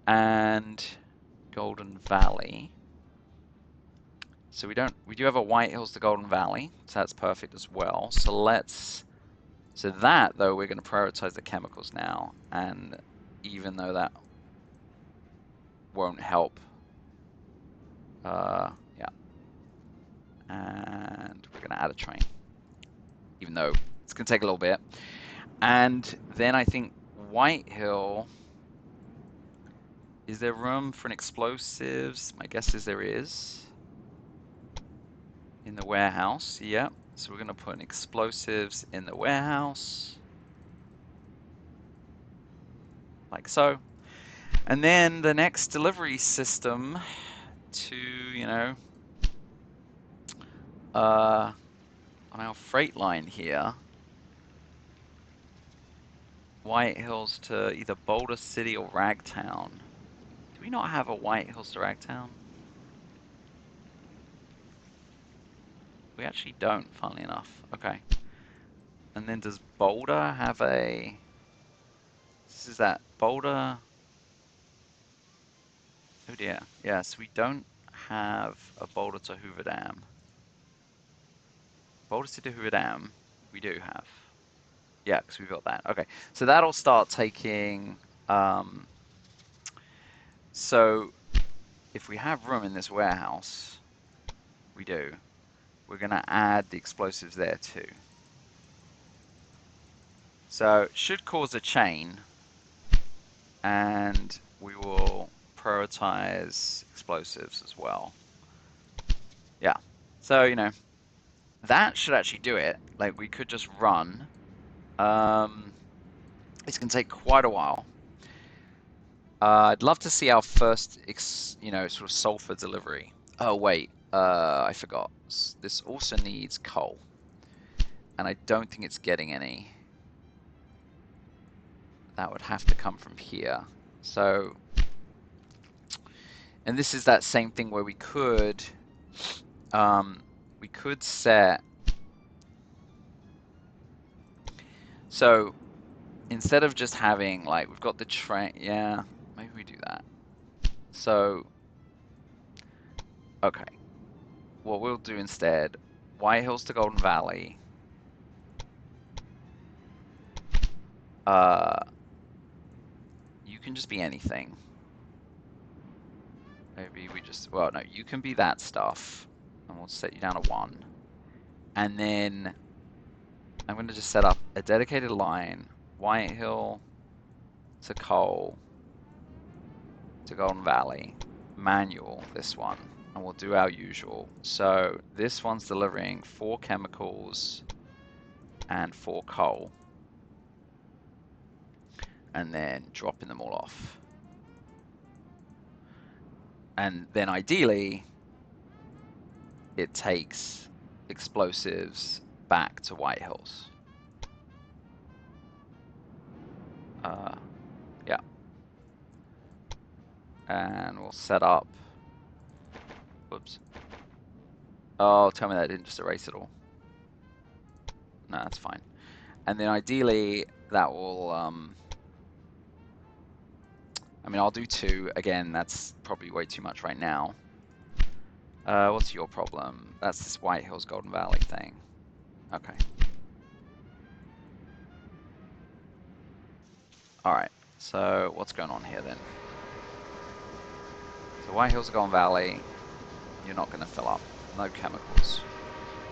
And Golden Valley. So we do have a White Hills to Golden Valley, so that's perfect as well. So that though, we're going to prioritize the chemicals now, and even though that won't help, yeah, and we're going to add a train, even though it's going to take a little bit. And then I think White Hill, is there room for an explosives? My guess is there is. In the warehouse, yep. So we're going to put an explosives in the warehouse. Like so. And then the next delivery system to, you know, on our freight line here, White Hills to either Boulder City or Ragtown. Do we not have a White Hills to Ragtown? We actually don't, funnily enough. Okay. And then does Boulder have a... This is that Boulder... Oh dear. Yeah, so we don't have a Boulder to Hoover Dam. Boulder City to Hoover Dam, we do have. Yeah, because we built that. Okay, so that'll start taking... so if we have room in this warehouse, we do. We're going to add the explosives there too. So it should cause a chain, and we will prioritize explosives as well. Yeah, so, you know, that should actually do it. Like, we could just run. It's going to take quite a while. I'd love to see our first, you know, sort of sulfur delivery. Oh, wait, I forgot. This also needs coal, and I don't think it's getting any. That would have to come from here. So, and this is that same thing where we could set. So instead of just having, like, we've got the train. Yeah, maybe we do that. So, okay. What we'll do instead, White Hills to Golden Valley. You can just be anything. Maybe we just, well, no, you can be that stuff. And we'll set you down to 1. And then I'm going to just set up a dedicated line, White Hill to coal to Golden Valley, manual, this one, and we'll do our usual. So this one's delivering 4 chemicals and 4 coal, and then dropping them all off. And then ideally, it takes explosives back to White Hills. Yeah. And we'll set up. Whoops. Oh, tell me that didn't just erase it all. No, that's fine. And then ideally, that will. I mean, I'll do 2. Again, that's probably way too much right now. What's your problem? That's this White Hills Golden Valley thing. Okay. Alright, so what's going on here then? So White Hills Golden Valley, you're not going to fill up. No chemicals.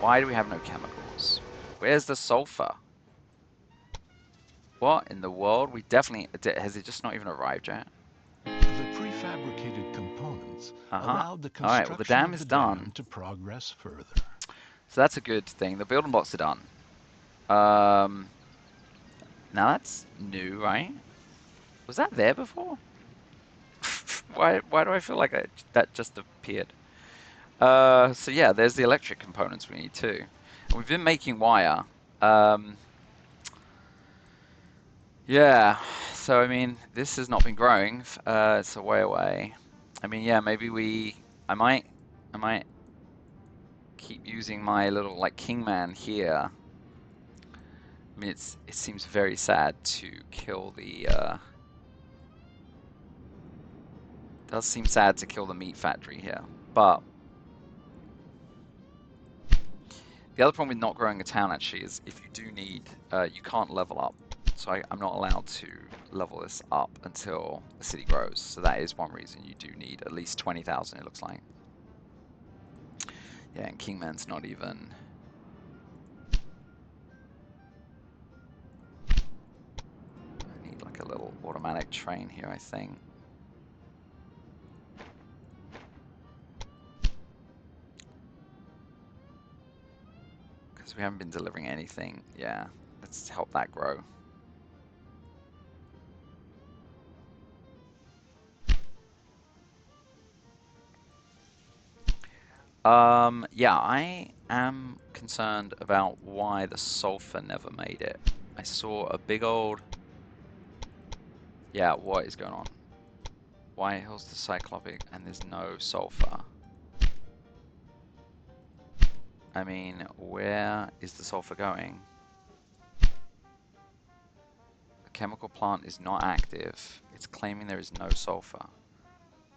Why do we have no chemicals? Where's the sulfur? What in the world? We definitely... Has it just not even arrived yet? The prefabricated components allowed the Alright, well the construction dam of is the done. dam to progress further. So that's a good thing. The building blocks are done. Now that's new, right? Was that there before? Why do I feel like that just appeared? So yeah, there's the electric components we need too. And we've been making wire. Yeah, so I mean, this has not been growing. It's a way away. I mean, yeah, maybe I might keep using my little like Kingman here. I mean, it seems very sad to kill the Does seem sad to kill the meat factory here, but the other problem with not growing a town actually is if you do need, you can't level up. So I'm not allowed to level this up until the city grows. So that is one reason you do need at least 20,000, it looks like. Yeah, and Kingman's not even... I need like a little automatic train here, I think. Because we haven't been delivering anything. Yeah, let's help that grow. Yeah, I am concerned about why the sulfur never made it. I saw a big old... Yeah, what is going on? Why Hill's the Cyclopic and there's no sulfur? I mean, where is the sulfur going? The chemical plant is not active. It's claiming there is no sulfur.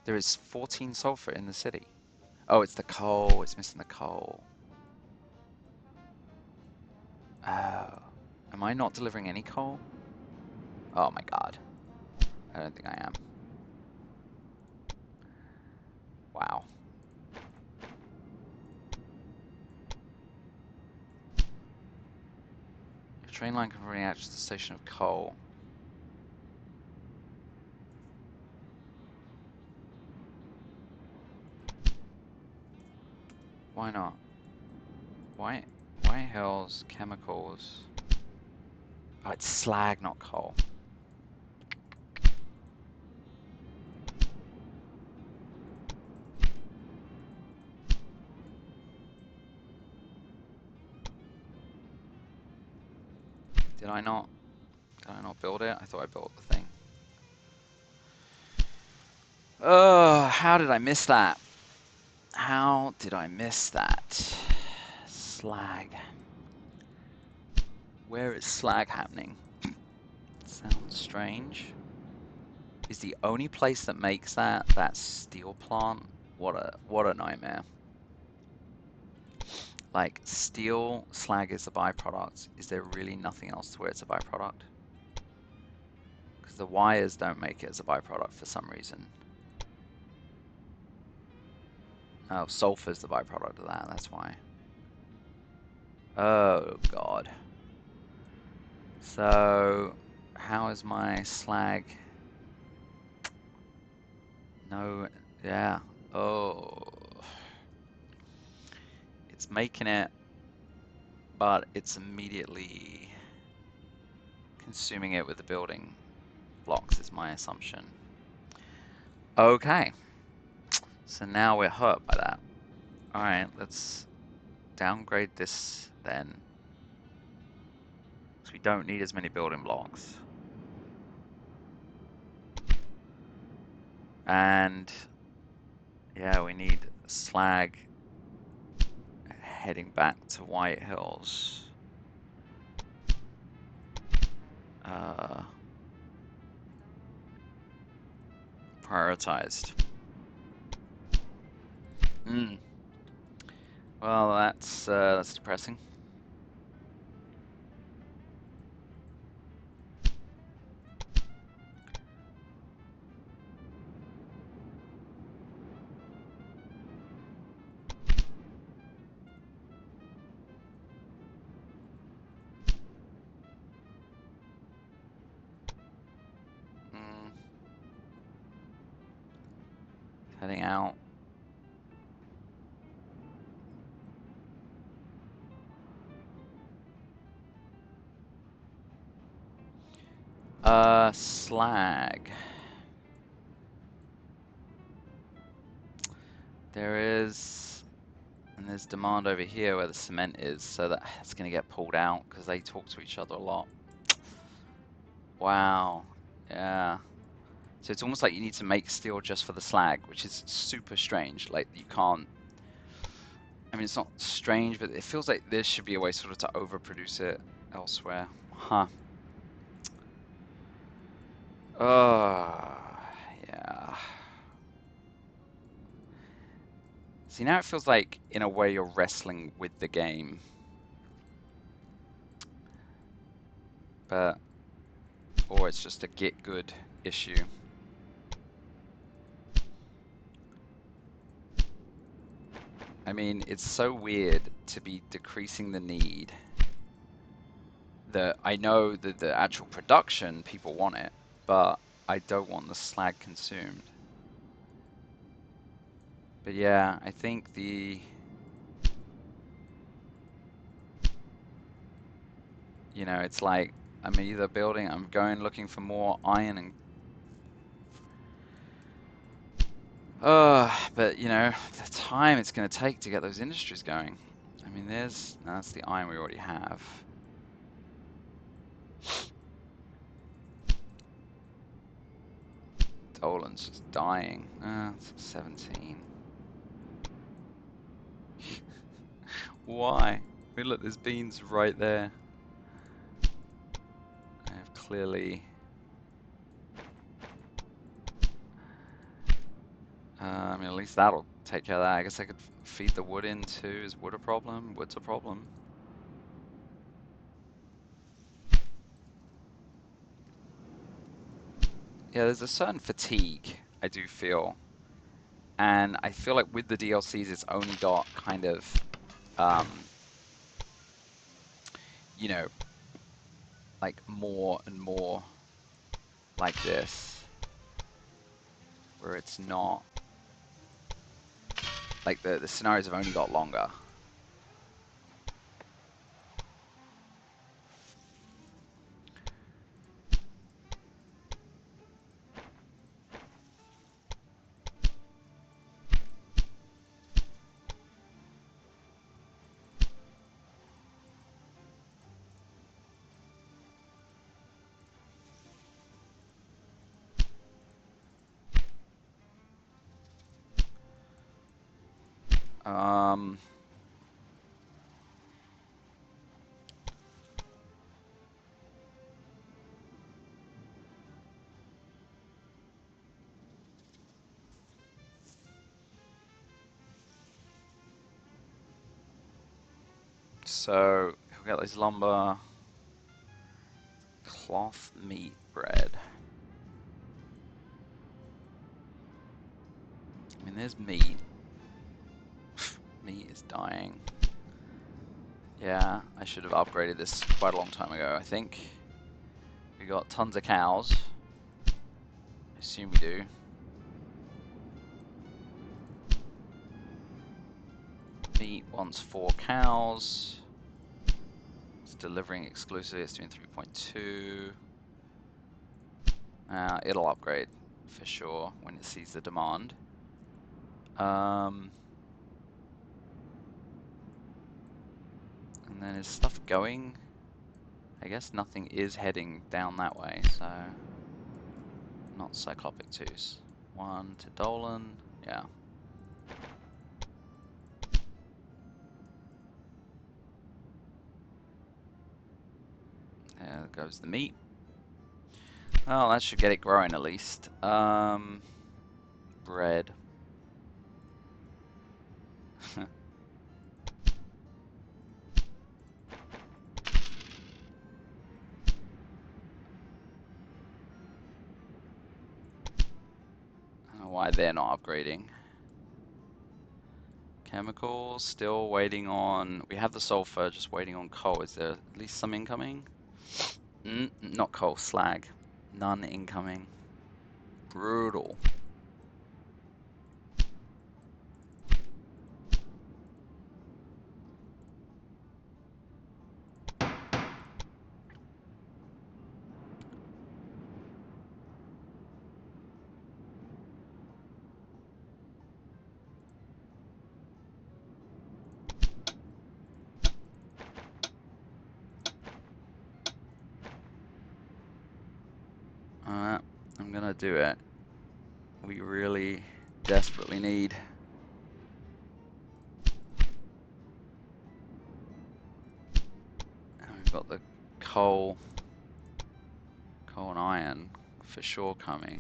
There is 14 sulfur in the city. Oh, it's the coal. It's missing the coal. Oh. Am I not delivering any coal? Oh my god. I don't think I am. Wow. Your train line can bring out to the station of coal. Why not? Why hell's chemicals? Oh, it's slag, not coal. Did I not build it? I thought I built the thing. Oh, how did I miss that? How did I miss that? Slag. Where is slag happening? Sounds strange. Is the only place that makes that steel plant? What a nightmare. Like, steel slag is a byproduct. Is there really nothing else to where it's a byproduct? Because the wires don't make it as a byproduct for some reason. Oh, sulfur's the byproduct of that, that's why. Oh, God. So, how is my slag? No, yeah. Oh. It's making it, but it's immediately consuming it with the building blocks, is my assumption. Okay. So now we're hurt by that. Alright, let's downgrade this then. Because we don't need as many building blocks. And yeah, we need slag heading back to White Hills. Prioritized. Well, that's depressing. Heading out. Slag. There's demand over here where the cement is, so that's going to get pulled out because they talk to each other a lot. Wow. Yeah. So it's almost like you need to make steel just for the slag, which is super strange. Like, you can't... I mean, it's not strange, but it feels like there should be a way sort of to overproduce it elsewhere. Huh. Yeah. See, now it feels like, in a way, you're wrestling with the game. But, or it's just a get good issue. I mean, it's so weird to be decreasing the need that I know that the actual production, people want it, but I don't want the slag consumed. But yeah, I think you know, it's like I'm going looking for more iron and but you know, the time it's going to take to get those industries going. I mean, that's the iron we already have. Dolan's just dying. It's 17. Why? I mean, look, there's beans right there. I have clearly. I mean, at least that'll take care of that. I guess I could feed the wood in too. Is wood a problem? Wood's a problem. Yeah, there's a certain fatigue I do feel. And I feel like with the DLCs, it's only got kind of, you know, like more and more like this, where it's not, like the scenarios have only got longer. So we'll get those lumber, cloth, meat, bread. I mean, there's meat. Meat is dying. Yeah, I should have upgraded this quite a long time ago, I think. We got tons of cows. I assume we do. Meat wants 4 cows. It's delivering exclusively, it's doing 3.2. It'll upgrade for sure when it sees the demand. And then is stuff going? I guess nothing is heading down that way, so not cyclopic twos. 1 to Dolan, yeah. There goes the meat. Well, that should get it growing at least. Bread. I don't know why they're not upgrading. Chemicals, still waiting on. We have the sulfur, just waiting on coal. Is there at least some incoming? Not coal, slag. None incoming. Brutal. Alright, I'm gonna do it. We really desperately need. And we've got the coal and iron for sure coming.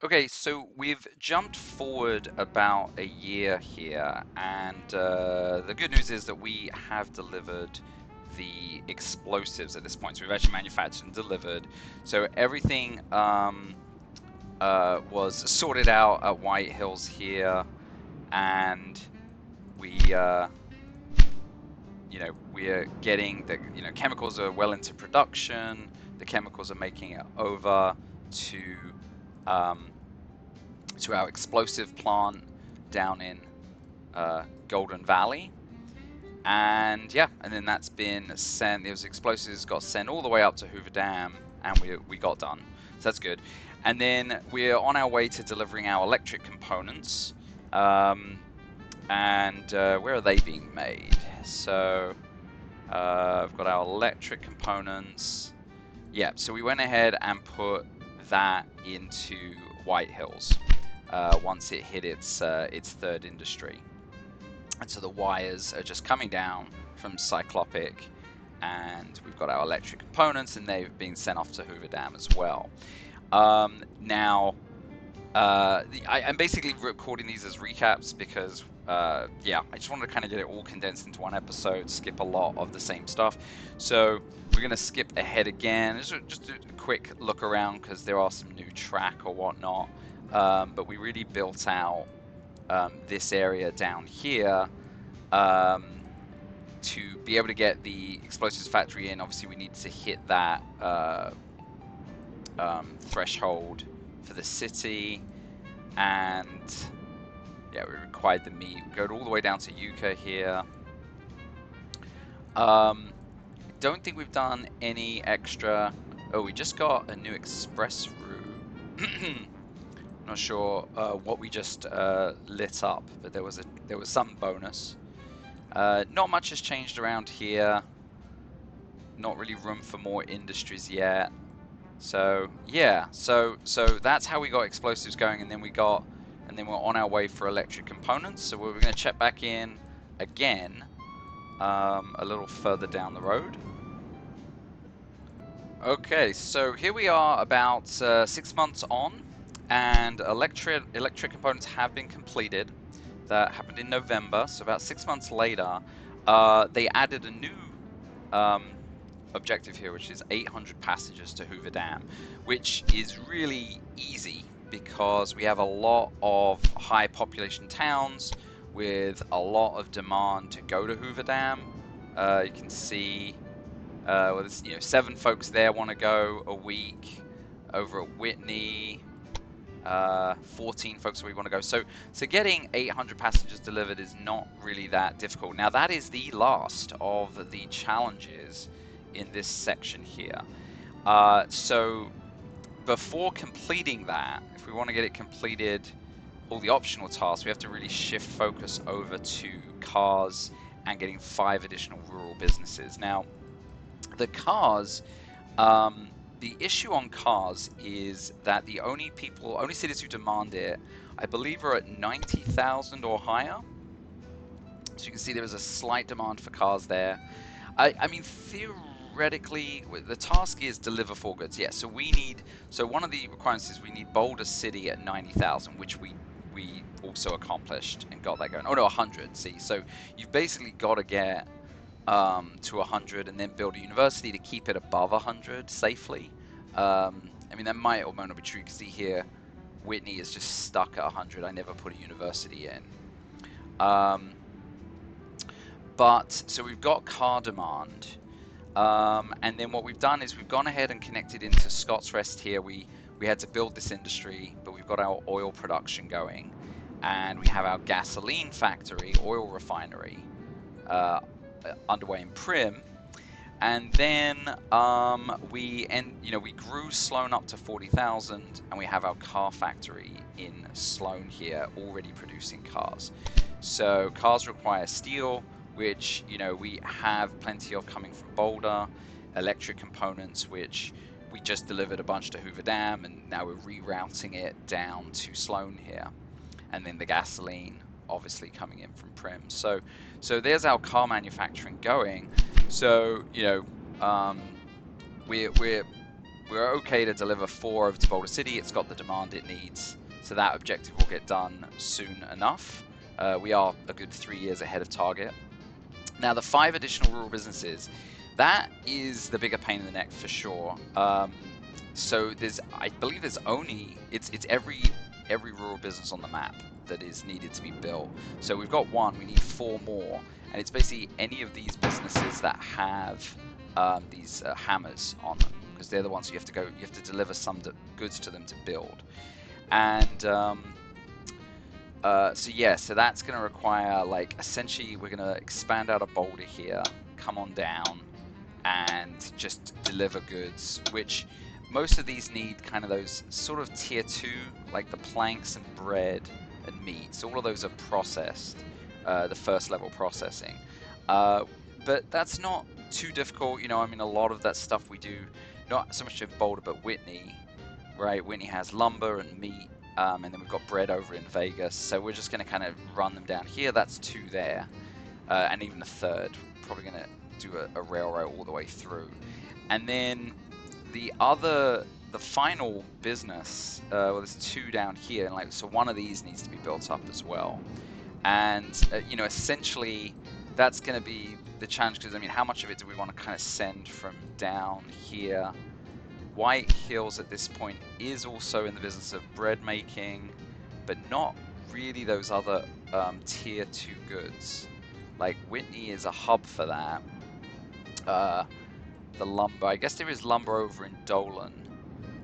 Okay, so we've jumped forward about a year here, and the good news is that we have delivered the explosives at this point. So we've actually manufactured and delivered. So everything was sorted out at White Hills here, and we we're getting the chemicals are well into production. The chemicals are making it over to um, our explosive plant down in Golden Valley, and yeah, and then that's been sent. Those explosives got sent all the way up to Hoover Dam, and we got done. So that's good. And then we're on our way to delivering our electric components. And where are they being made? So I've got our electric components. Yeah, so we went ahead and put that into White Hills once it hit its third industry. And so the wires are just coming down from Cyclopic, and we've got our electric components, and they've been sent off to Hoover Dam as well. Now, I'm basically recording these as recaps because, yeah, I just wanted to kind of get it all condensed into one episode, skip a lot of the same stuff. So we're going to skip ahead again, just a quick look around because there are some new track or whatnot. But we really built out this area down here to be able to get the explosives factory in. Obviously, we need to hit that threshold for the city. And yeah, we required the meat. We go all the way down to Yucca here. Don't think we've done any extra. Oh, we just got a new express route. Not sure what we just lit up, but there was some bonus. Not much has changed around here. Not really room for more industries yet. So yeah, so that's how we got explosives going, and then we're on our way for electric components. So we're going to check back in again a little further down the road. Okay, so here we are about 6 months on, and electric components have been completed. That happened in November, so about 6 months later, they added a new objective here, which is 800 passengers to Hoover Dam, which is really easy because we have a lot of high population towns with a lot of demand to go to Hoover Dam. You can see well, there's 7 folks there want to go a week. Over at Whitney, 14 folks we want to go. So getting 800 passengers delivered is not really that difficult. Now that is the last of the challenges in this section here. So before completing that, if we want to get it completed, all the optional tasks, we have to really shift focus over to cars and getting 5 additional rural businesses. Now, the cars, the issue on cars is that the only cities who demand it, I believe, are at 90,000 or higher. So you can see there is a slight demand for cars there. I mean, theoretically, the task is deliver 4 goods. Yeah, so one of the requirements is we need Boulder City at 90,000, which we also accomplished and got that going. Oh no, 100. See, so you've basically got to get to 100 and then build a university to keep it above 100 safely. I mean, that might or might not be true. You can see here, Whitney is just stuck at 100. I never put a university in. But so we've got car demand, and then what we've done is we've gone ahead and connected into Scott's Rest here. We had to build this industry, but we've got our oil production going, and we have our gasoline factory, oil refinery, underway in Prim. And then we grew Sloan up to 40,000, and we have our car factory in Sloan here already producing cars. So cars require steel, which we have plenty of coming from Boulder, electric components, which we just delivered a bunch to Hoover Dam, and now we're rerouting it down to Sloan here, and then the gasoline obviously coming in from Prim. So there's our car manufacturing going. So we're okay to deliver 4 over to Boulder City. It's got the demand it needs. so that objective will get done soon enough. We are a good 3 years ahead of target. Now, the 5 additional rural businesses, that is the bigger pain in the neck for sure. So I believe there's only, it's every rural business on the map that is needed to be built. So we've got 1, we need 4 more, and it's basically any of these businesses that have these hammers on them, because they're the ones you have to deliver some goods to them to build. And so yeah, so that's going to require, like, essentially we're going to expand out a boulder here, come on down, and just deliver goods, which most of these need kind of those sort of tier 2, like the planks and bread and meat. So all of those are processed, the first level processing. But that's not too difficult, you know. I mean, a lot of that stuff we do, not so much in Boulder, but Whitney, right? Whitney has lumber and meat. And then we've got bread over in Vegas, so we're just going to kind of run them down here. That's 2 there, and even a third. Probably going to do a railroad all the way through. And then the final business, well, there's 2 down here, and like, so one of these needs to be built up as well. And you know, essentially, that's going to be the challenge, because I mean, how much of it do we want to kind of send from down here? White Hills at this point is also in the business of bread making, but not really those other tier 2 goods. Like Whitney is a hub for that. The lumber, I guess there is lumber over in Dolan,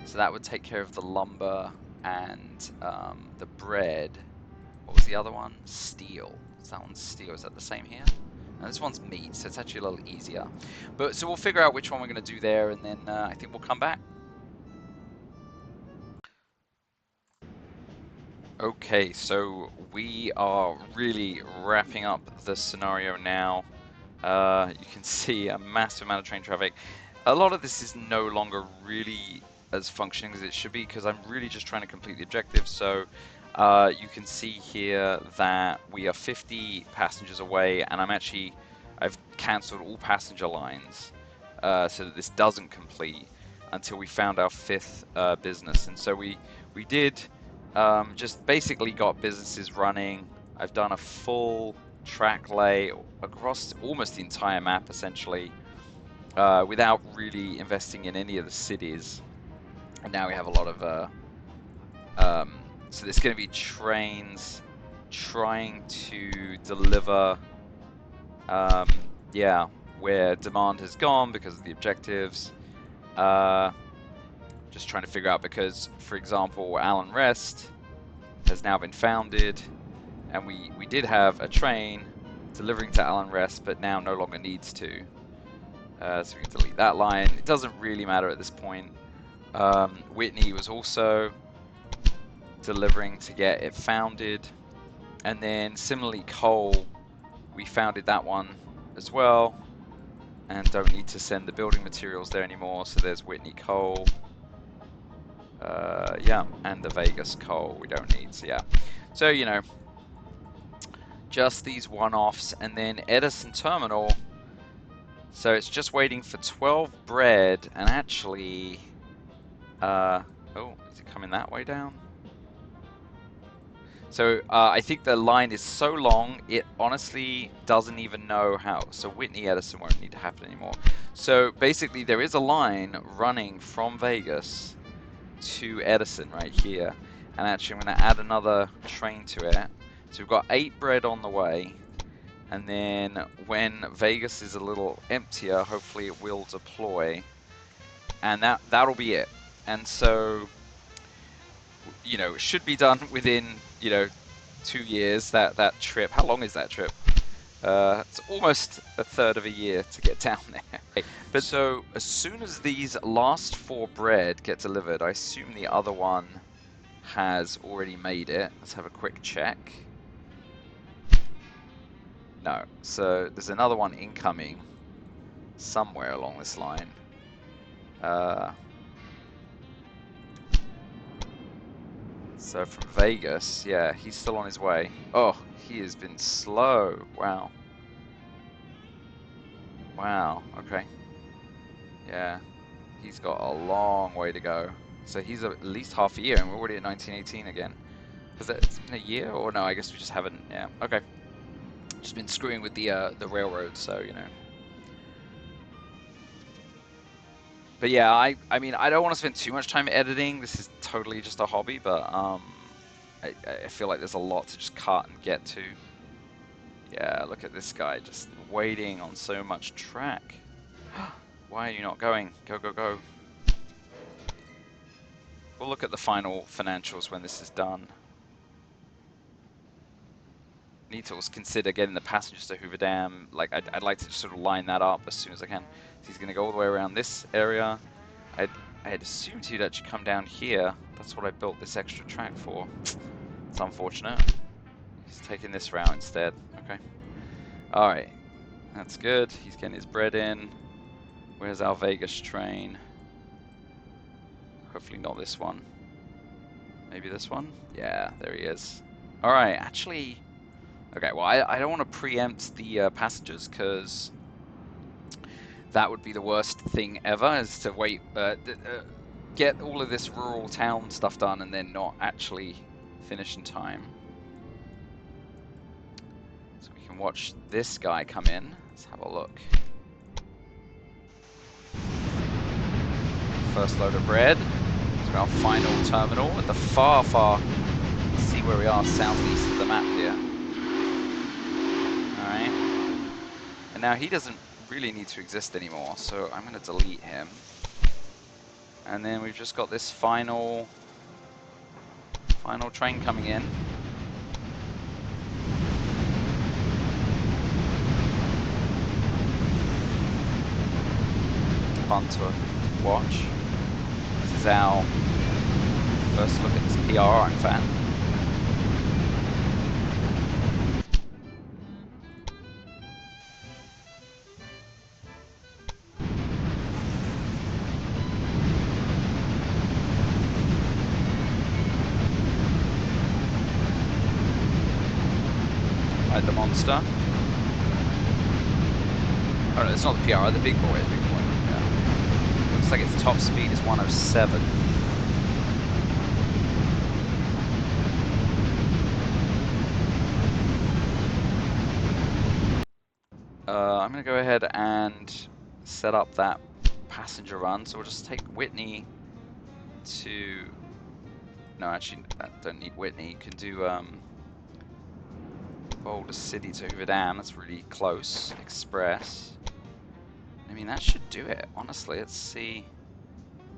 so that would take care of the lumber and the bread. What was the other one? Steel. Is that one steel? Is that the same here? No, this one's meat, so it's actually a little easier. But so we'll figure out which one we're going to do there, and then I think we'll come back. Okay, so we are really wrapping up the scenario now. You can see a massive amount of train traffic. A lot of this is no longer really as functioning as it should be, because I'm really just trying to complete the objective. So you can see here that we are 50 passengers away, and I've cancelled all passenger lines so that this doesn't complete until we found our 5th business. And so we did just basically got businesses running. I've done a full track lay across almost the entire map, essentially, without really investing in any of the cities. And now we have a lot of so there's going to be trains trying to deliver yeah, where demand has gone because of the objectives. Just trying to figure out, because for example, Allen Rest has now been founded, and we did have a train delivering to Allen Rest, but now no longer needs to. So we can delete that line. It doesn't really matter at this point. Whitney was also delivering to get it founded. And then similarly, Cole, we founded that one as well, and don't need to send the building materials there anymore. So there's Whitney Cole. Yeah, and the Vegas Cole we don't need, so yeah. So, you know, just these one-offs. And then Edison Terminal, so it's just waiting for 12 bread, and actually, oh, is it coming that way down? So I think the line is so long, it honestly doesn't even know how. So Whitney Edison won't need to happen anymore. So basically, there is a line running from Vegas to Edison right here. And actually, I'm going to add another train to it. So we've got 8 bread on the way. And then when Vegas is a little emptier, hopefully it will deploy. And that'll be it. And so, you know, it should be done within, you know, 2 years, that trip. How long is that trip? It's almost a third of a year to get down there. But so as soon as these last 4 bread get delivered, I assume the other one has already made it. Let's have a quick check. No. So there's another one incoming somewhere along this line. So from Vegas, yeah, he's still on his way. Oh, he has been slow. Wow. Wow, okay. Yeah, he's got a long way to go. So he's at least half a year, and we're already at 1918 again. Has it been a year? Or no, I guess we just haven't. Yeah, okay. Just been screwing with the railroad, so, you know. But yeah, I mean, I don't want to spend too much time editing. This is totally just a hobby, but I feel like there's a lot to just cut and get to. Yeah, look at this guy just waiting on so much track. Why are you not going? Go, go, go. We'll look at the final financials when this is done. Need to also consider getting the passengers to Hoover Dam. Like, I'd like to just sort of line that up as soon as I can. So he's going to go all the way around this area. I had assumed he'd actually come down here. That's what I built this extra track for. It's unfortunate. He's taking this route instead. Okay. Alright. That's good. He's getting his bread in. Where's our Vegas train? Hopefully not this one. Maybe this one? Yeah, there he is. Alright, actually... Okay, well, I don't want to preempt the passengers, because that would be the worst thing ever, is to wait, get all of this rural town stuff done and then not actually finish in time. So we can watch this guy come in. Let's have a look. First load of bread. So our final terminal at the far, let's see where we are, southeast of the map here. Alright. And now he doesn't really need to exist anymore, so I'm going to delete him. And then we've just got this final train coming in. Fun to watch. This is our first look at this PR, in fact. Like the monster. Oh no, it's not the PR, the big boy, Yeah. Looks like its top speed is 107. I'm going to go ahead and set up that passenger run. So we'll just take Whitney to... No, actually, I don't need Whitney. You can do Boulder City to Hoover Dam. That's really close. Express. I mean, that should do it, honestly. Let's see.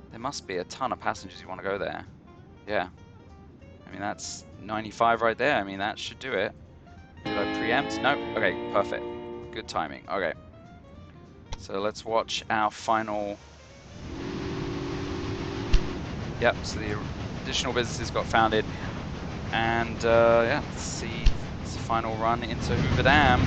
There must be a ton of passengers who want to go there. Yeah. I mean, that's 95 right there. I mean, that should do it. Did I preempt? No. Okay, perfect. Good timing. Okay. So let's watch our final... Yep, so the additional businesses got founded. And, yeah, let's see this final run into Hoover Dam.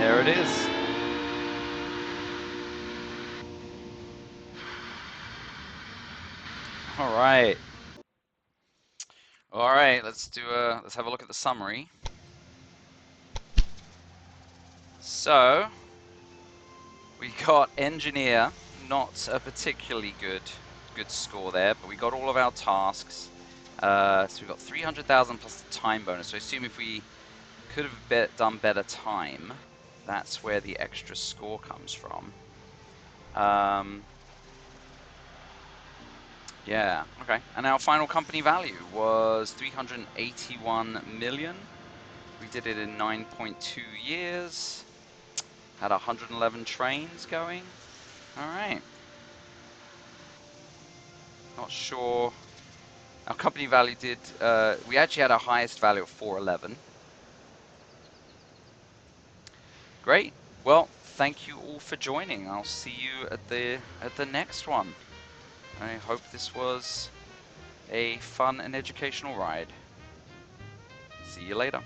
There it is. All right. All right, let's have a look at the summary. So, we got engineer, not a particularly good score there, but we got all of our tasks. So we got 300,000 plus the time bonus. So I assume if we could have done better time, that's where the extra score comes from. Yeah, okay. And our final company value was 381 million. We did it in 9.2 years. Had 111 trains going. All right. Not sure. Our company value did, we actually had our highest value of 411. Great. Well, thank you all for joining. I'll see you at the next one. I hope this was a fun and educational ride. See you later.